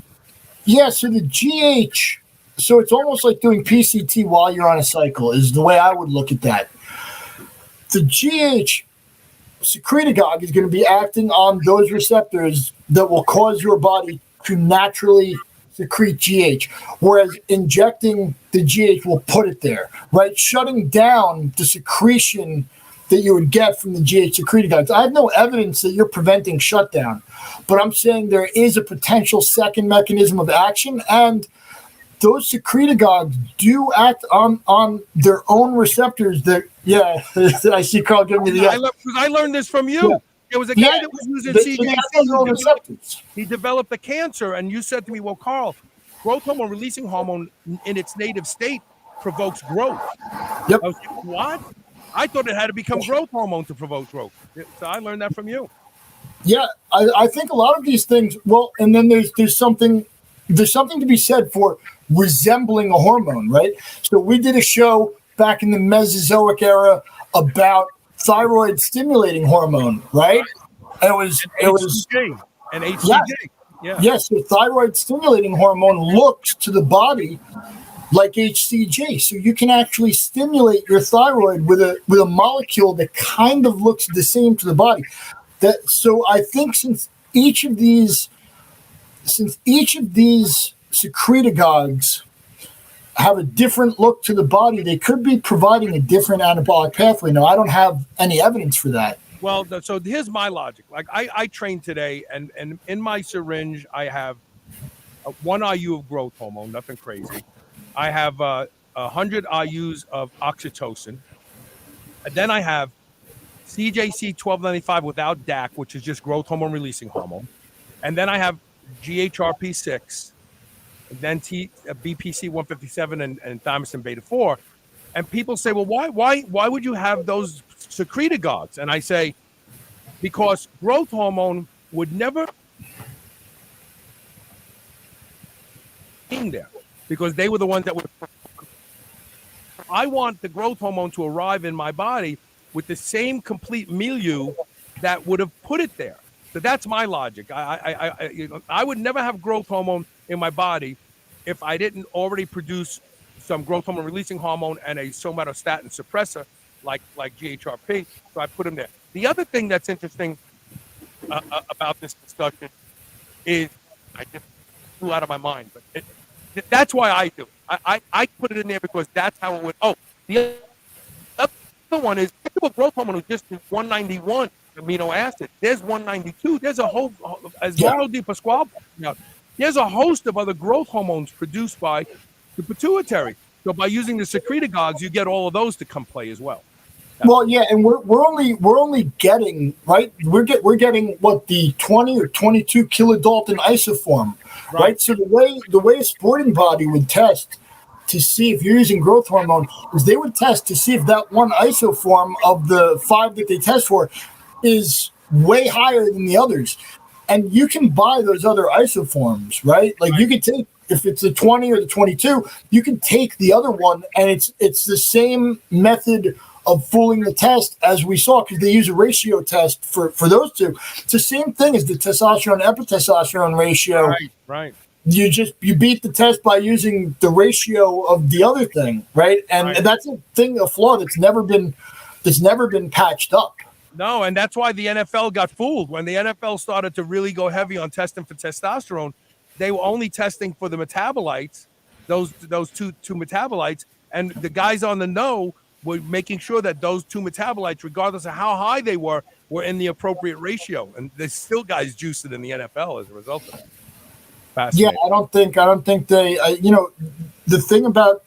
GH, so it's almost like doing PCT while you're on a cycle is the way I would look at that. The GH secretagogue is going to be acting on those receptors that will cause your body to naturally secrete GH, whereas injecting the GH will put it there, right? Shutting down the secretion that you would get from the GH secretagogues. I have no evidence that you're preventing shutdown, but I'm saying there is a potential second mechanism of action, and those secretagogues do act on their own receptors that, I see Carl giving me the... I learned this from you. Yeah. There was a guy that was using CJC. He developed a cancer, and you said to me, well, Carl, growth hormone releasing hormone in its native state provokes growth. Yep. I was like, what? I thought it had to become growth hormone to provoke growth. So I learned that from you. Yeah, I think a lot of these things, well, and then there's something to be said for resembling a hormone, right? So we did a show back in the Mesozoic era about thyroid stimulating hormone, right? And it was and HCG. Yes, the thyroid stimulating hormone looks to the body like HCG. So you can actually stimulate your thyroid with a molecule that kind of looks the same to the body. So I think since each of these secretagogues have a different look to the body, they could be providing a different anabolic pathway. Now, I don't have any evidence for that. Well, so here's my logic. Like I trained today, and in my syringe, I have 1 IU of growth hormone, nothing crazy. I have 100 IUs of oxytocin. And then I have CJC 1295 without DAC, which is just growth hormone releasing hormone. And then I have GHRP6, and then BPC 157 and thymosin beta 4. And people say, well, why would you have those secretagogues? And I say, because growth hormone would never be there, because they were the ones that would. I want the growth hormone to arrive in my body with the same complete milieu that would have put it there. So that's my logic. I would never have growth hormone in my body if I didn't already produce some growth hormone releasing hormone and a somatostatin suppressor like GHRP. So I put them there. The other thing that's interesting about this discussion is I just flew out of my mind, but that's why I do it. I put it in there because that's how it would. Oh, the other one is growth hormone is just 191 amino acid. There's 192. There's a whole, as Mauro Di Pasquale, there's a host of other growth hormones produced by the pituitary. So by using the secretagogues, you get all of those to come play as well. Well, yeah, and we're only getting right. We're getting what, the 20 or 22 kilodalton isoform, right? So the way a sporting body would test to see if you're using growth hormone is they would test to see if that one isoform of the 5 that they test for is way higher than the others. And you can buy those other isoforms, right? Like you could take, if it's the 20 or the 22, you can take the other one, and it's the same method of fooling the test as we saw, because they use a ratio test for those two. It's the same thing as the testosterone epitestosterone ratio. Right. You beat the test by using the ratio of the other thing, right? And that's a flaw that's never been patched up. No, and that's why the NFL got fooled. When the NFL started to really go heavy on testing for testosterone, they were only testing for the metabolites, those two metabolites, and the guys on the know were making sure that those two metabolites, regardless of how high they were in the appropriate ratio. And there's still guys juicing in the NFL as a result of that. Yeah, I don't think they. The thing about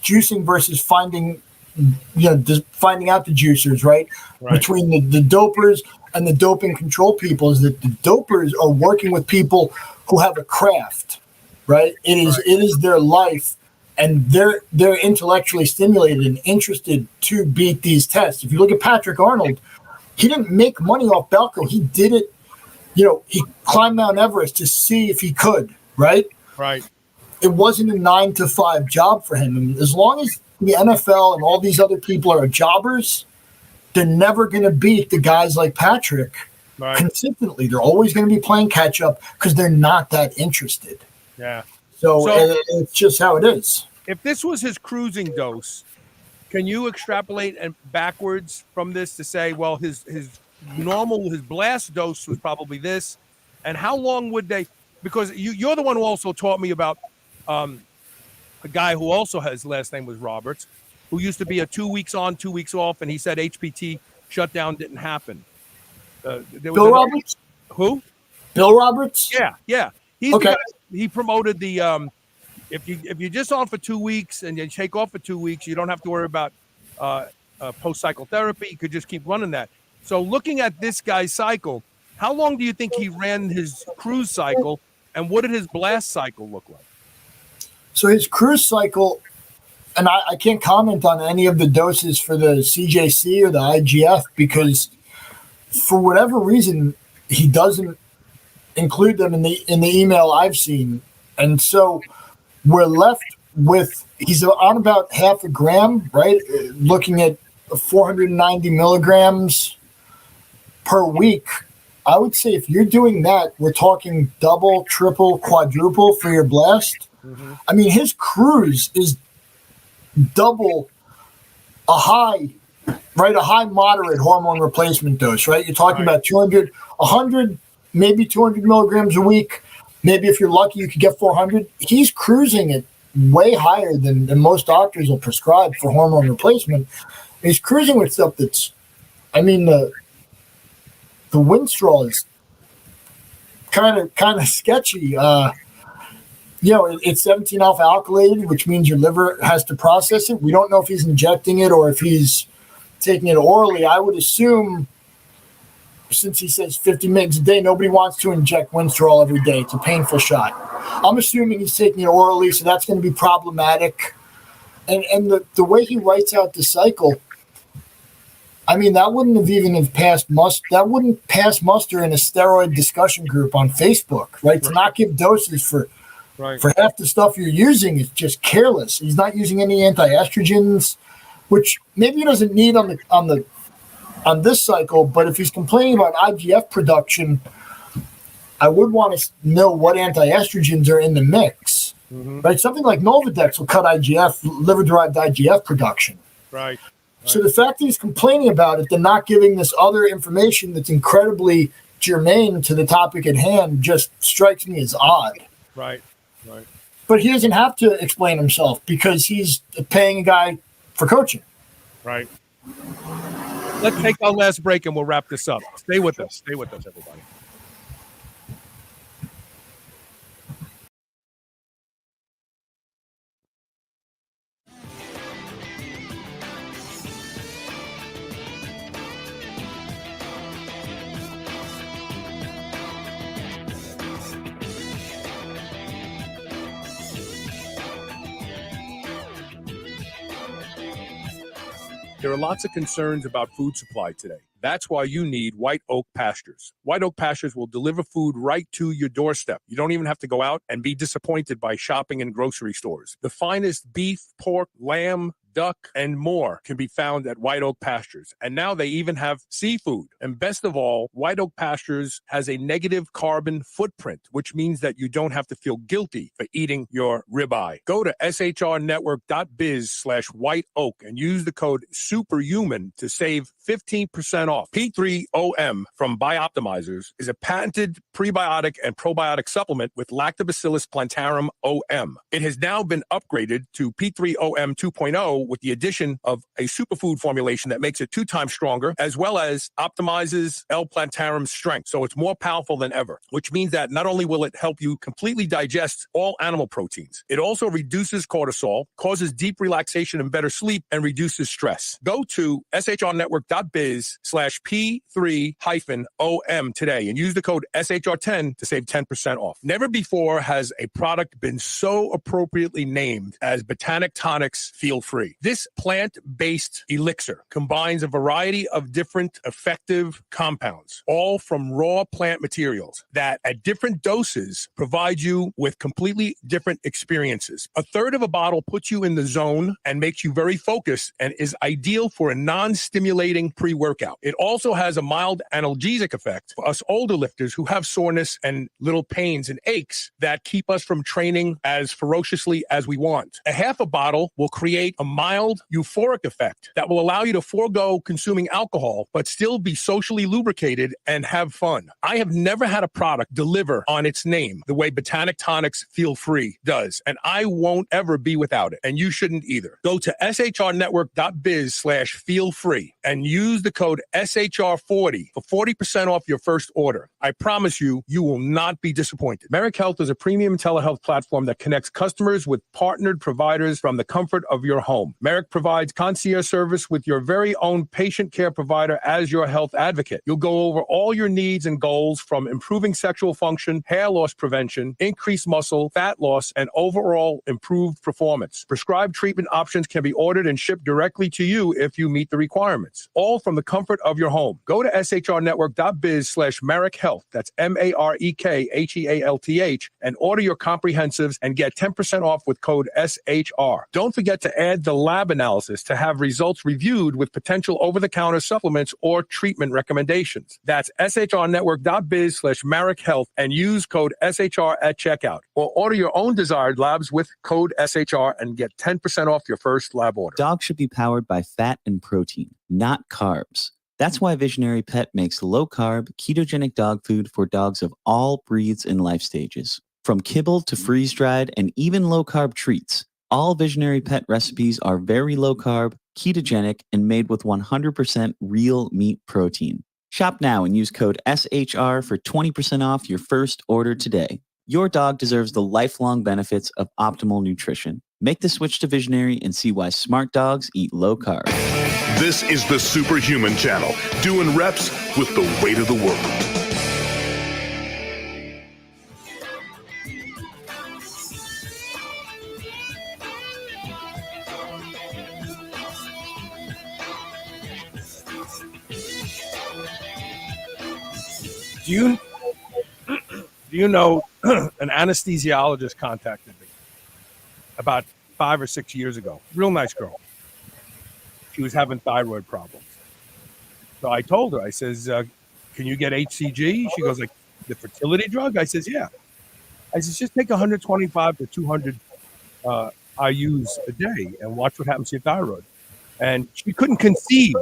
juicing versus finding out the juicers, right? Between the dopers and the doping control people, is that the dopers are working with people who have a craft, right? It is their life, and they're intellectually stimulated and interested to beat these tests. If you look at Patrick Arnold, he didn't make money off Belko. He did it. He climbed Mount Everest to see if he could, right? Right. It wasn't a 9-to-5 job for him. And as long as the NFL and all these other people are jobbers, they're never going to beat the guys like Patrick consistently. They're always going to be playing catch up because they're not that interested. Yeah. So it's just how it is. If this was his cruising dose, can you extrapolate and backwards from this to say, well, his blast dose was probably this, and how long would they? Because you're the one who also taught me about a guy who also his last name was Roberts, who used to be a 2 weeks on, 2 weeks off, and he said HPT shutdown didn't happen. Bill Roberts? Who? Bill Roberts? Yeah. He's okay. He promoted the if you're just on for 2 weeks and you take off for 2 weeks, you don't have to worry about post-cycle therapy. You could just keep running that. So looking at this guy's cycle, how long do you think he ran his cruise cycle, and what did his blast cycle look like? So his cruise cycle, and I can't comment on any of the doses for the CJC or the IGF because for whatever reason, he doesn't include them in the email I've seen. And so we're left with, he's on about half a gram, right? Looking at 490 milligrams per week. I would say if you're doing that, we're talking double, triple, quadruple for your blast. Mm-hmm. I mean, his cruise is double a high moderate hormone replacement dose, right? You're talking about 200, 100, maybe 200 milligrams a week. Maybe if you're lucky, you could get 400. He's cruising it way higher than most doctors will prescribe for hormone replacement. He's cruising with stuff that's, I mean, the Winstrol is kind of sketchy. It's 17 alpha alkylated, which means your liver has to process it. We don't know if he's injecting it or if he's taking it orally. I would assume, since he says 50 mg a day, nobody wants to inject Winstrol every day. It's a painful shot. I'm assuming he's taking it orally, so that's going to be problematic. And the way he writes out the cycle, I mean, that wouldn't have passed muster. That wouldn't pass muster in a steroid discussion group on Facebook, right? To not give doses for half the stuff you're using is just careless. He's not using any anti-estrogens, which maybe he doesn't need on this cycle. But if he's complaining about IGF production, I would want to know what anti-estrogens are in the mix, right? Something like Nolvadex will cut IGF, liver-derived IGF production, right? So the fact that he's complaining about it, then not giving this other information that's incredibly germane to the topic at hand, just strikes me as odd. Right. But he doesn't have to explain himself because he's paying a guy for coaching. Right. Let's take our last break and we'll wrap this up. Stay with us, everybody. There are lots of concerns about food supply today. That's why you need White Oak Pastures. White Oak Pastures will deliver food right to your doorstep. You don't even have to go out and be disappointed by shopping in grocery stores. The finest beef, pork, lamb, duck, and more can be found at White Oak Pastures. And now they even have seafood. And best of all, White Oak Pastures has a negative carbon footprint, which means that you don't have to feel guilty for eating your ribeye. Go to shrnetwork.biz/white oak and use the code SUPERHUMAN to save 15% off. P3OM from Bioptimizers is a patented prebiotic and probiotic supplement with Lactobacillus plantarum OM. It has now been upgraded to P3OM 2.0 with the addition of a superfood formulation that makes it 2 times stronger, as well as optimizes L. plantarum's strength. So it's more powerful than ever, which means that not only will it help you completely digest all animal proteins, it also reduces cortisol, causes deep relaxation and better sleep, and reduces stress. Go to shrnetwork.biz/P3-OM today and use the code SHR10 to save 10% off. Never before has a product been so appropriately named as Botanic Tonics Feel Free. This plant-based elixir combines a variety of different effective compounds, all from raw plant materials that at different doses provide you with completely different experiences. A third of a bottle puts you in the zone and makes you very focused and is ideal for a non-stimulating pre-workout. It also has a mild analgesic effect for us older lifters who have soreness and little pains and aches that keep us from training as ferociously as we want. A half a bottle will create a mild euphoric effect that will allow you to forego consuming alcohol, but still be socially lubricated and have fun. I have never had a product deliver on its name the way Botanic Tonics Feel Free does, and I won't ever be without it, and you shouldn't either. Go to shrnetwork.biz/feelfree and use the code SHR40 for 40% off your first order. I promise you, you will not be disappointed. Merrick Health is a premium telehealth platform that connects customers with partnered providers from the comfort of your home. Merrick provides concierge service with your very own patient care provider as your health advocate. You'll go over all your needs and goals, from improving sexual function, hair loss prevention, increased muscle, fat loss, and overall improved performance. Prescribed treatment options can be ordered and shipped directly to you if you meet the requirements, all from the comfort of your home. Go to shrnetwork.biz/Merrick Health, that's MAREKHEALTH, and order your comprehensives and get 10% off with code SHR. Don't forget to add the lab analysis to have results reviewed with potential over-the-counter supplements or treatment recommendations. That's shrnetwork.biz/Merrick Health and use code SHR at checkout, or order your own desired labs with code SHR and get 10% off your first lab order. Dogs should be powered by fat and protein, not carbs. That's why Visionary Pet makes low-carb, ketogenic dog food for dogs of all breeds and life stages. From kibble to freeze-dried and even low-carb treats, all Visionary Pet recipes are very low-carb, ketogenic, and made with 100% real meat protein. Shop now and use code SHR for 20% off your first order today. Your dog deserves the lifelong benefits of optimal nutrition. Make the switch to Visionary and see why smart dogs eat low-carb. This is the Superhuman Channel, doing reps with the weight of the world. Do you know an anesthesiologist contacted me about 5 or 6 years ago? Real nice girl. She was having thyroid problems. So I told her, I says, can you get HCG? She goes, like, the fertility drug? I says, yeah. I says, just take 125 to 200 IUs a day and watch what happens to your thyroid. And she couldn't conceive.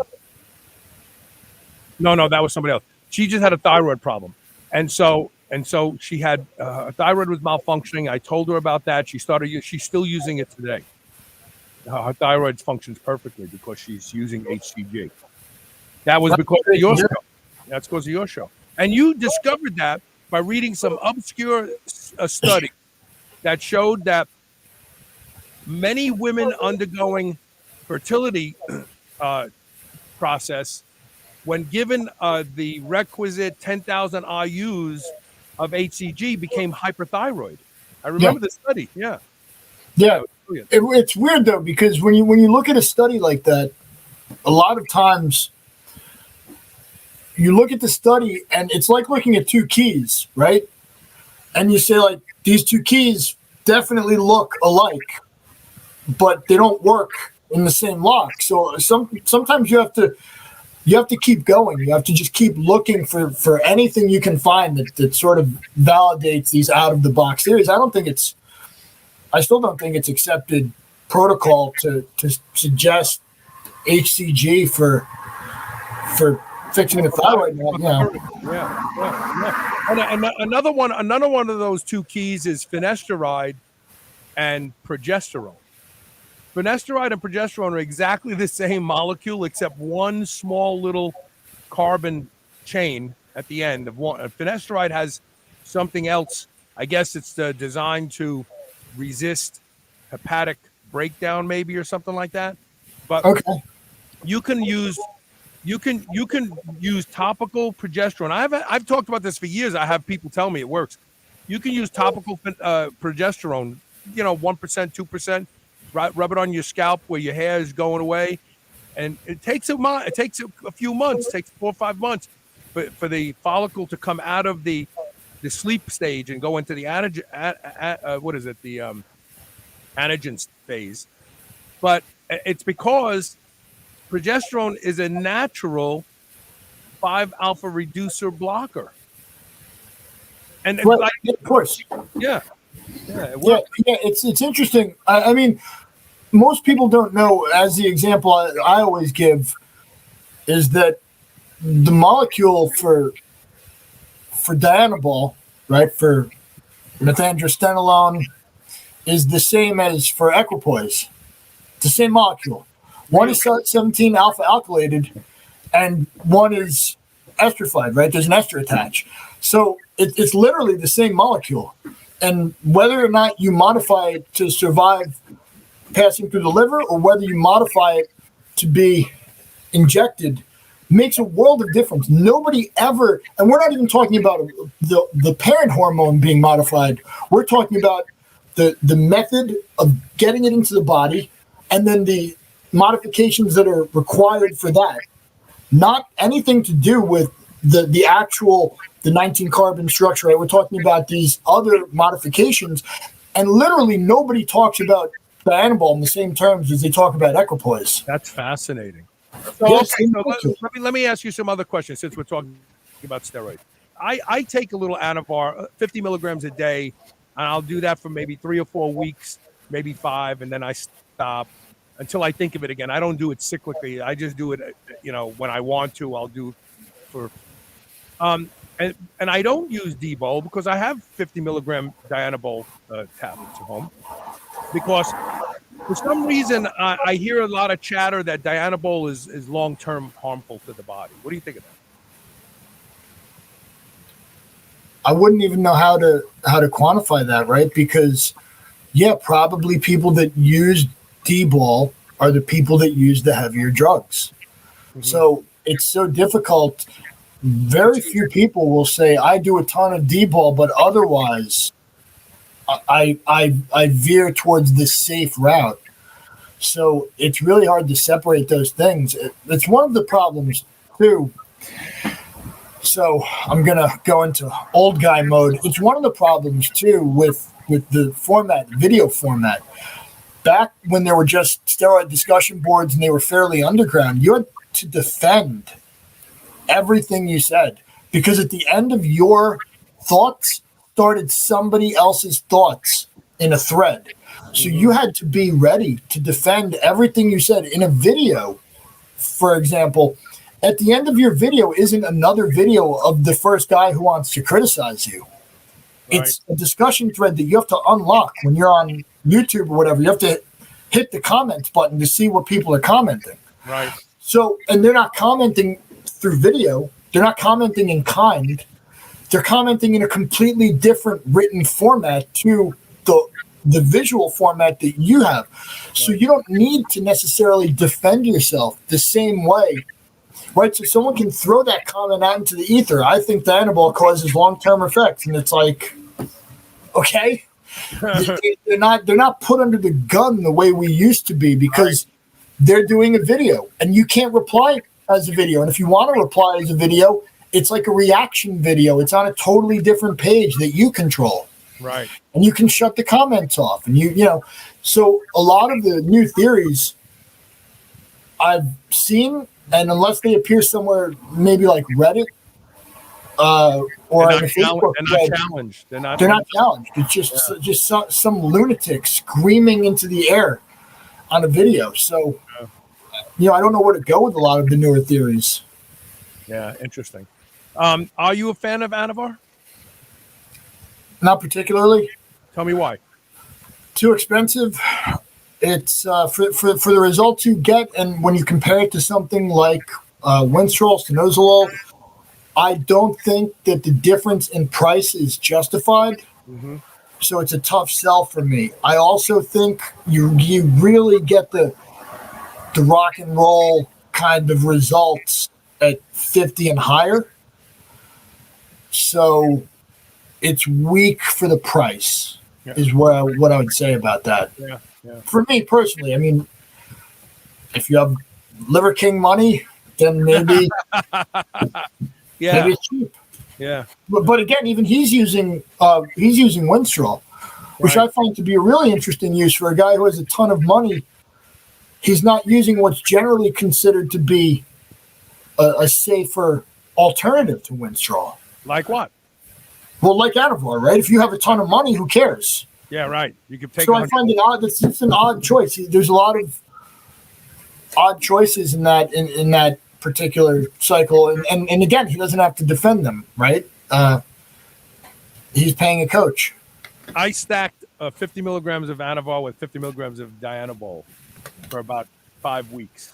No, that was somebody else. She just had a thyroid problem. And so she had her thyroid was malfunctioning. I told her about that. She's still using it today. Her thyroid functions perfectly because she's using HCG. That was because of your show. That's because of your show. And you discovered that by reading some obscure study that showed that many women undergoing fertility process, when given the requisite 10,000 IUs of HCG, became hyperthyroid. I remember the study. Yeah. It's weird though, because when you look at a study like that, a lot of times you look at the study and it's like looking at two keys, right? And you say, like, these two keys definitely look alike, but they don't work in the same lock. So sometimes you have to keep going. You have to just keep looking for anything you can find that sort of validates these out of the box theories. I still don't think it's accepted protocol to suggest HCG for fixing the thyroid. Yeah. And another one of those two keys is finasteride and progesterone. Finasteride and progesterone are exactly the same molecule, except one small little carbon chain at the end of one. Finasteride has something else. I guess it's designed to resist hepatic breakdown, maybe, or something like that. But okay, you can use topical progesterone. I've talked about this for years. I have people tell me it works. You can use topical progesterone, 1%, 2%. Rub it on your scalp where your hair is going away, and it takes a few months, it takes 4 or 5 months for the follicle to come out of the sleep stage and go into the anagen phase. But it's because progesterone is a natural 5-alpha reducer blocker, and right, of course, yeah. Yeah, it's interesting. I mean, most people don't know, as the example I always give is that the molecule for Dianabol, right, for methandrostenolone, is the same as for equipoise. It's the same molecule. One is 17 alpha alkylated and one is esterified, right? There's an ester attached. So it's literally the same molecule. And whether or not you modify it to survive passing through the liver or whether you modify it to be injected makes a world of difference. Nobody ever, and we're not even talking about the parent hormone being modified. We're talking about the method of getting it into the body and then the modifications that are required for that. Not anything to do with the actual 19 carbon structure, right? We're talking about these other modifications, and literally nobody talks about Dianabol in the same terms as they talk about equipoise. That's fascinating. So, yes, so let me ask you some other questions since we're talking about steroids. I take a little Anavar, 50 milligrams a day, and I'll do that for maybe 3 or 4 weeks, maybe 5, and then I stop until I think of it again. I don't do it cyclically. I just do it, when I want to. I'll do for and I don't use D-Bol because I have 50 milligram Dianabol tablets at home, because for some reason I hear a lot of chatter that Dianabol is long-term harmful to the body. What do you think of that? I wouldn't even know how to quantify that, right? Because probably people that use D-Bol are the people that use the heavier drugs. Mm-hmm. So it's so difficult. Very few people will say, I do a ton of D-Bol, but otherwise I veer towards this safe route. So it's really hard to separate those things. It's one of the problems too. So I'm going to go into old guy mode. It's one of the problems too with the format, video format. Back when there were just steroid discussion boards and they were fairly underground, you had to defend everything you said, because at the end of your thoughts started somebody else's thoughts in a thread. So you had to be ready to defend everything you said in a video. For example, at the end of your video isn't another video of the first guy who wants to criticize you. Right. It's a discussion thread that you have to unlock when you're on YouTube or whatever. You have to hit the comments button to see what people are commenting. Right. So, and they're not commenting through video. They're not commenting in kind. They're commenting in a completely different written format to the visual format that you have. So you don't need to necessarily defend yourself the same way, right? So someone can throw that comment out into the ether. I think Dianabol causes long-term effects. And it's like, okay, they're not put under the gun the way we used to be, because they're doing a video, and you can't reply as a video. And if you want to reply as a video, it's like a reaction video. It's on a totally different page that you control. Right. And you can shut the comments off. And you know, so a lot of the new theories I've seen, and unless they appear somewhere, maybe like Reddit, or they're on Facebook, not challenged. They're not challenged. It's just some lunatic screaming into the air on a video. So, you know, I don't know where to go with a lot of the newer theories. Yeah, interesting. Are you a fan of Anavar? Not particularly. Tell me why. Too expensive. It's for the results you get, and when you compare it to something like Winstrol, stanozolol, I don't think that the difference in price is justified. Mm-hmm. So it's a tough sell for me. I also think you really get the rock and roll kind of results at 50 and higher. So it's weak for the price, is what I would say about that. Yeah. For me personally, I mean, if you have Liver King money, then maybe maybe it's cheap. Yeah. But again, even he's using Winstrol, which I find to be a really interesting use for a guy who has a ton of money. He's not using what's generally considered to be a safer alternative to Winstrol. Like what? Well, like Anavar, right? If you have a ton of money, who cares? Yeah, right. You can take. So I find it odd. It's an odd choice. There's a lot of odd choices in that particular cycle, and again, he doesn't have to defend them, right? He's paying a coach. I stacked 50 milligrams of Anavar with 50 milligrams of Dianabol for about 5 weeks.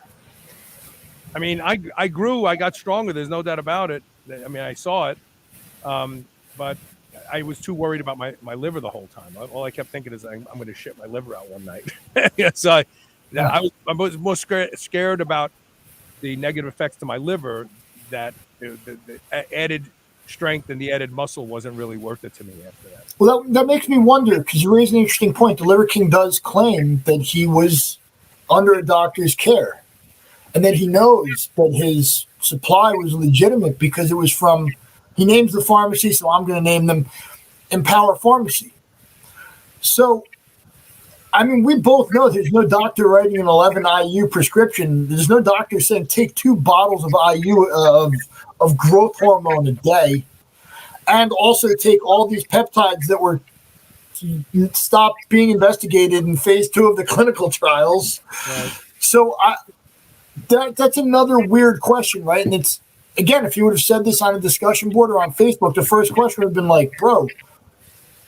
I mean, I grew, I got stronger. There's no doubt about it. I mean, I saw it, but I was too worried about my liver the whole time. All I kept thinking is I'm going to shit my liver out one night. So I was more scared about the negative effects to my liver, that the added strength and the added muscle wasn't really worth it to me after that. Well, that makes me wonder, because you raise an interesting point. The Liver King does claim that he was under a doctor's care, and that he knows that his supply was legitimate because it was from, he names the pharmacy, so I'm going to name them Empower Pharmacy. So, I mean, we both know there's no doctor writing an 11 IU prescription. There's no doctor saying take 2 bottles of IU of growth hormone a day, and also take all these peptides that were stopped being investigated in phase 2 of the clinical trials. Right. So that's another weird question, right? And it's, again, if you would have said this on a discussion board or on Facebook, the first question would have been like, bro,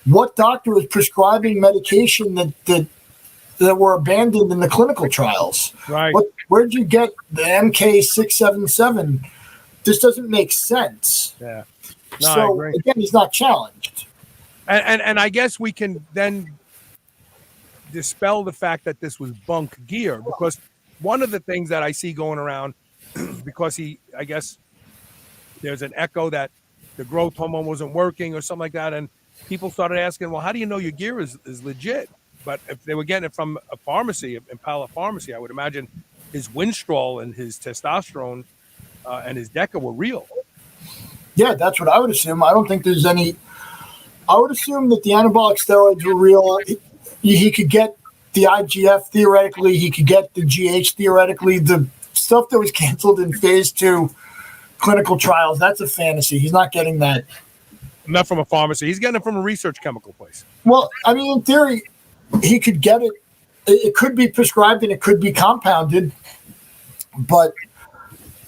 what doctor is prescribing medication that were abandoned in the clinical trials? Right. Where'd you get the MK677? This doesn't make sense. Yeah. No, so again, he's not challenged. And I guess we can then dispel the fact that this was bunk gear, because one of the things that I see going around, because I guess there's an echo that the growth hormone wasn't working or something like that, and people started asking, well, how do you know your gear is legit? But if they were getting it from a pharmacy, Impala Pharmacy, I would imagine his Winstrol and his testosterone and his Deca were real. Yeah, that's what I would assume. I don't think there's any. I would assume that the anabolic steroids were real. He could get the IGF theoretically. He could get the GH theoretically. The stuff that was canceled in phase 2 clinical trials, that's a fantasy. He's not getting that. Not from a pharmacy. He's getting it from a research chemical place. Well, I mean, in theory, he could get it. It could be prescribed and it could be compounded, but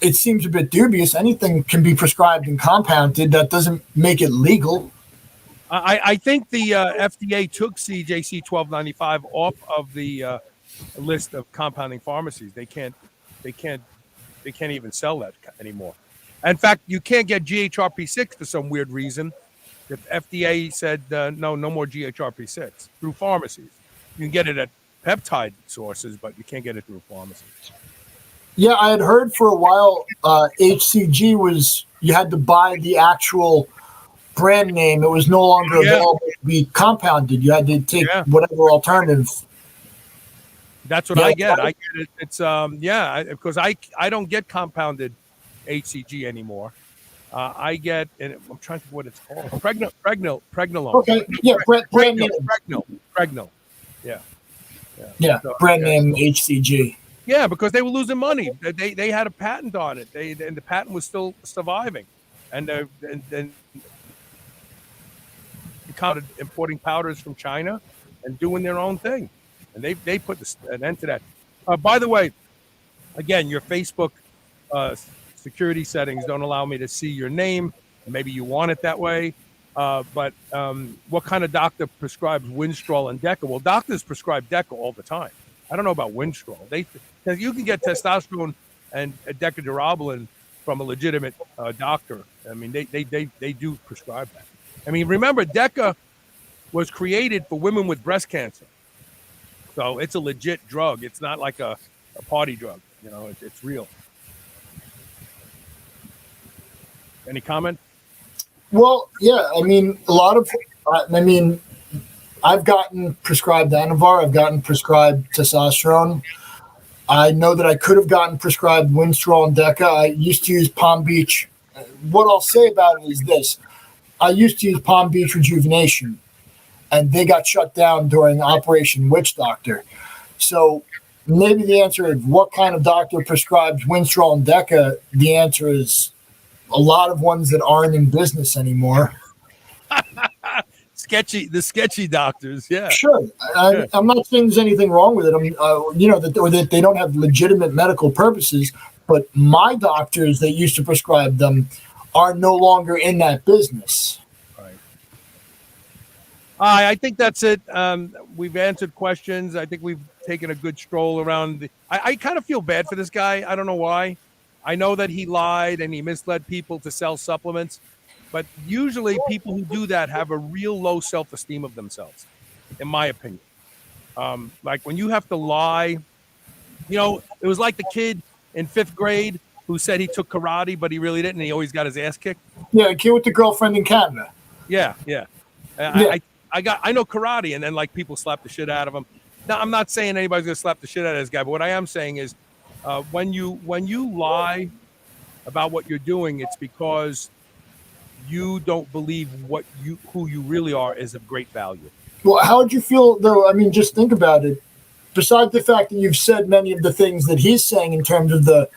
it seems a bit dubious. Anything can be prescribed and compounded. That doesn't make it legal. I think the FDA took CJC 1295 off of the list of compounding pharmacies. They can't even sell that anymore. In fact, you can't get GHRP6 for some weird reason. The FDA said no more GHRP6 through pharmacies. You can get it at peptide sources, but you can't get it through pharmacies. Yeah, I had heard for a while HCG was, you had to buy the actual brand name. It was no longer available to be compounded. You had to take whatever alternative. That's what I get. I get it. It's because I don't get compounded HCG anymore. I get, and I'm trying to think what it's called. Pregnolone. Okay, yeah, brand name. Pregnal. Yeah, So, brand name HCG. Yeah, because they were losing money. They had a patent on it. And the patent was still surviving, and then counted importing powders from China and doing their own thing, and they put an end to that. By the way, again, your Facebook security settings don't allow me to see your name. Maybe you want it that way. But what kind of doctor prescribes Winstrol and Deca? Well, doctors prescribe Deca all the time. I don't know about Winstrol. Because you can get testosterone and decadurabolin from a legitimate doctor. I mean, they do prescribe that. I mean, remember, Deca was created for women with breast cancer. So it's a legit drug. It's not like a party drug. You know, it's real. Any comment? Well, yeah, I mean, I've gotten prescribed Anavar. I've gotten prescribed testosterone. I know that I could have gotten prescribed Winstrol and Deca. I used to use Palm Beach. What I'll say about it is this. I used to use Palm Beach Rejuvenation, and they got shut down during Operation Witch Doctor. So maybe the answer is what kind of doctor prescribes Winstrol and Deca? The answer is a lot of ones that aren't in business anymore. The sketchy doctors, yeah. Sure, I'm not saying there's anything wrong with it. That they don't have legitimate medical purposes. But my doctors that used to prescribe them are no longer in that business. Right. I think that's it. We've answered questions. I think we've taken a good stroll around. I kind of feel bad for this guy. I don't know why. I know that he lied and he misled people to sell supplements, but usually people who do that have a real low self-esteem of themselves, in my opinion. Like when you have to lie, it was like the kid in 5th grade who said he took karate, but he really didn't. And he always got his ass kicked. Yeah, a kid with the girlfriend in Canada. Yeah. I know karate, and then like people slap the shit out of him. Now, I'm not saying anybody's gonna slap the shit out of this guy, but what I am saying is, when you lie about what you're doing, it's because you don't believe who you really are is of great value. Well, how would you feel though? I mean, just think about it. Besides the fact that you've said many of the things that he's saying in terms of the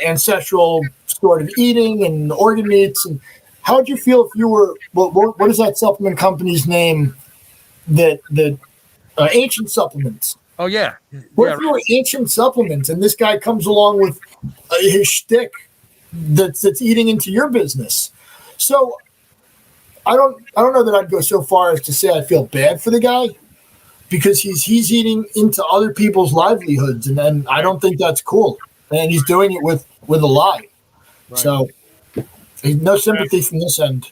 ancestral sort of eating and organ meats, and how would you feel if you were what is that supplement company's name? That Ancient Supplements. Oh yeah. What if you were Ancient Supplements and this guy comes along with his shtick that's eating into your business? So I don't know that I'd go so far as to say I feel bad for the guy, because he's eating into other people's livelihoods, and I don't think that's cool. And he's doing it with a lie. Right. So no sympathy from this end.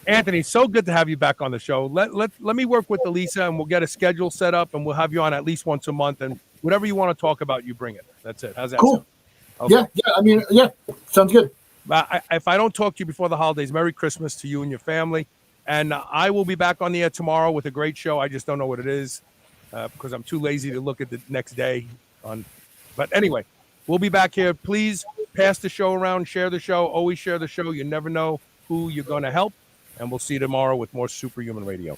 Anthony, so good to have you back on the show. Let me work with Elisa, and we'll get a schedule set up, and we'll have you on at least once a month. And whatever you want to talk about, you bring it. That's it. How's that cool. sound? Okay. Yeah. I mean, yeah, sounds good. If I don't talk to you before the holidays, Merry Christmas to you and your family. And I will be back on the air tomorrow with a great show. I just don't know what it is because I'm too lazy to look at the next day. But anyway, we'll be back here. Please pass the show around, share the show, always share the show. You never know who you're going to help. And we'll see you tomorrow with more Superhuman Radio.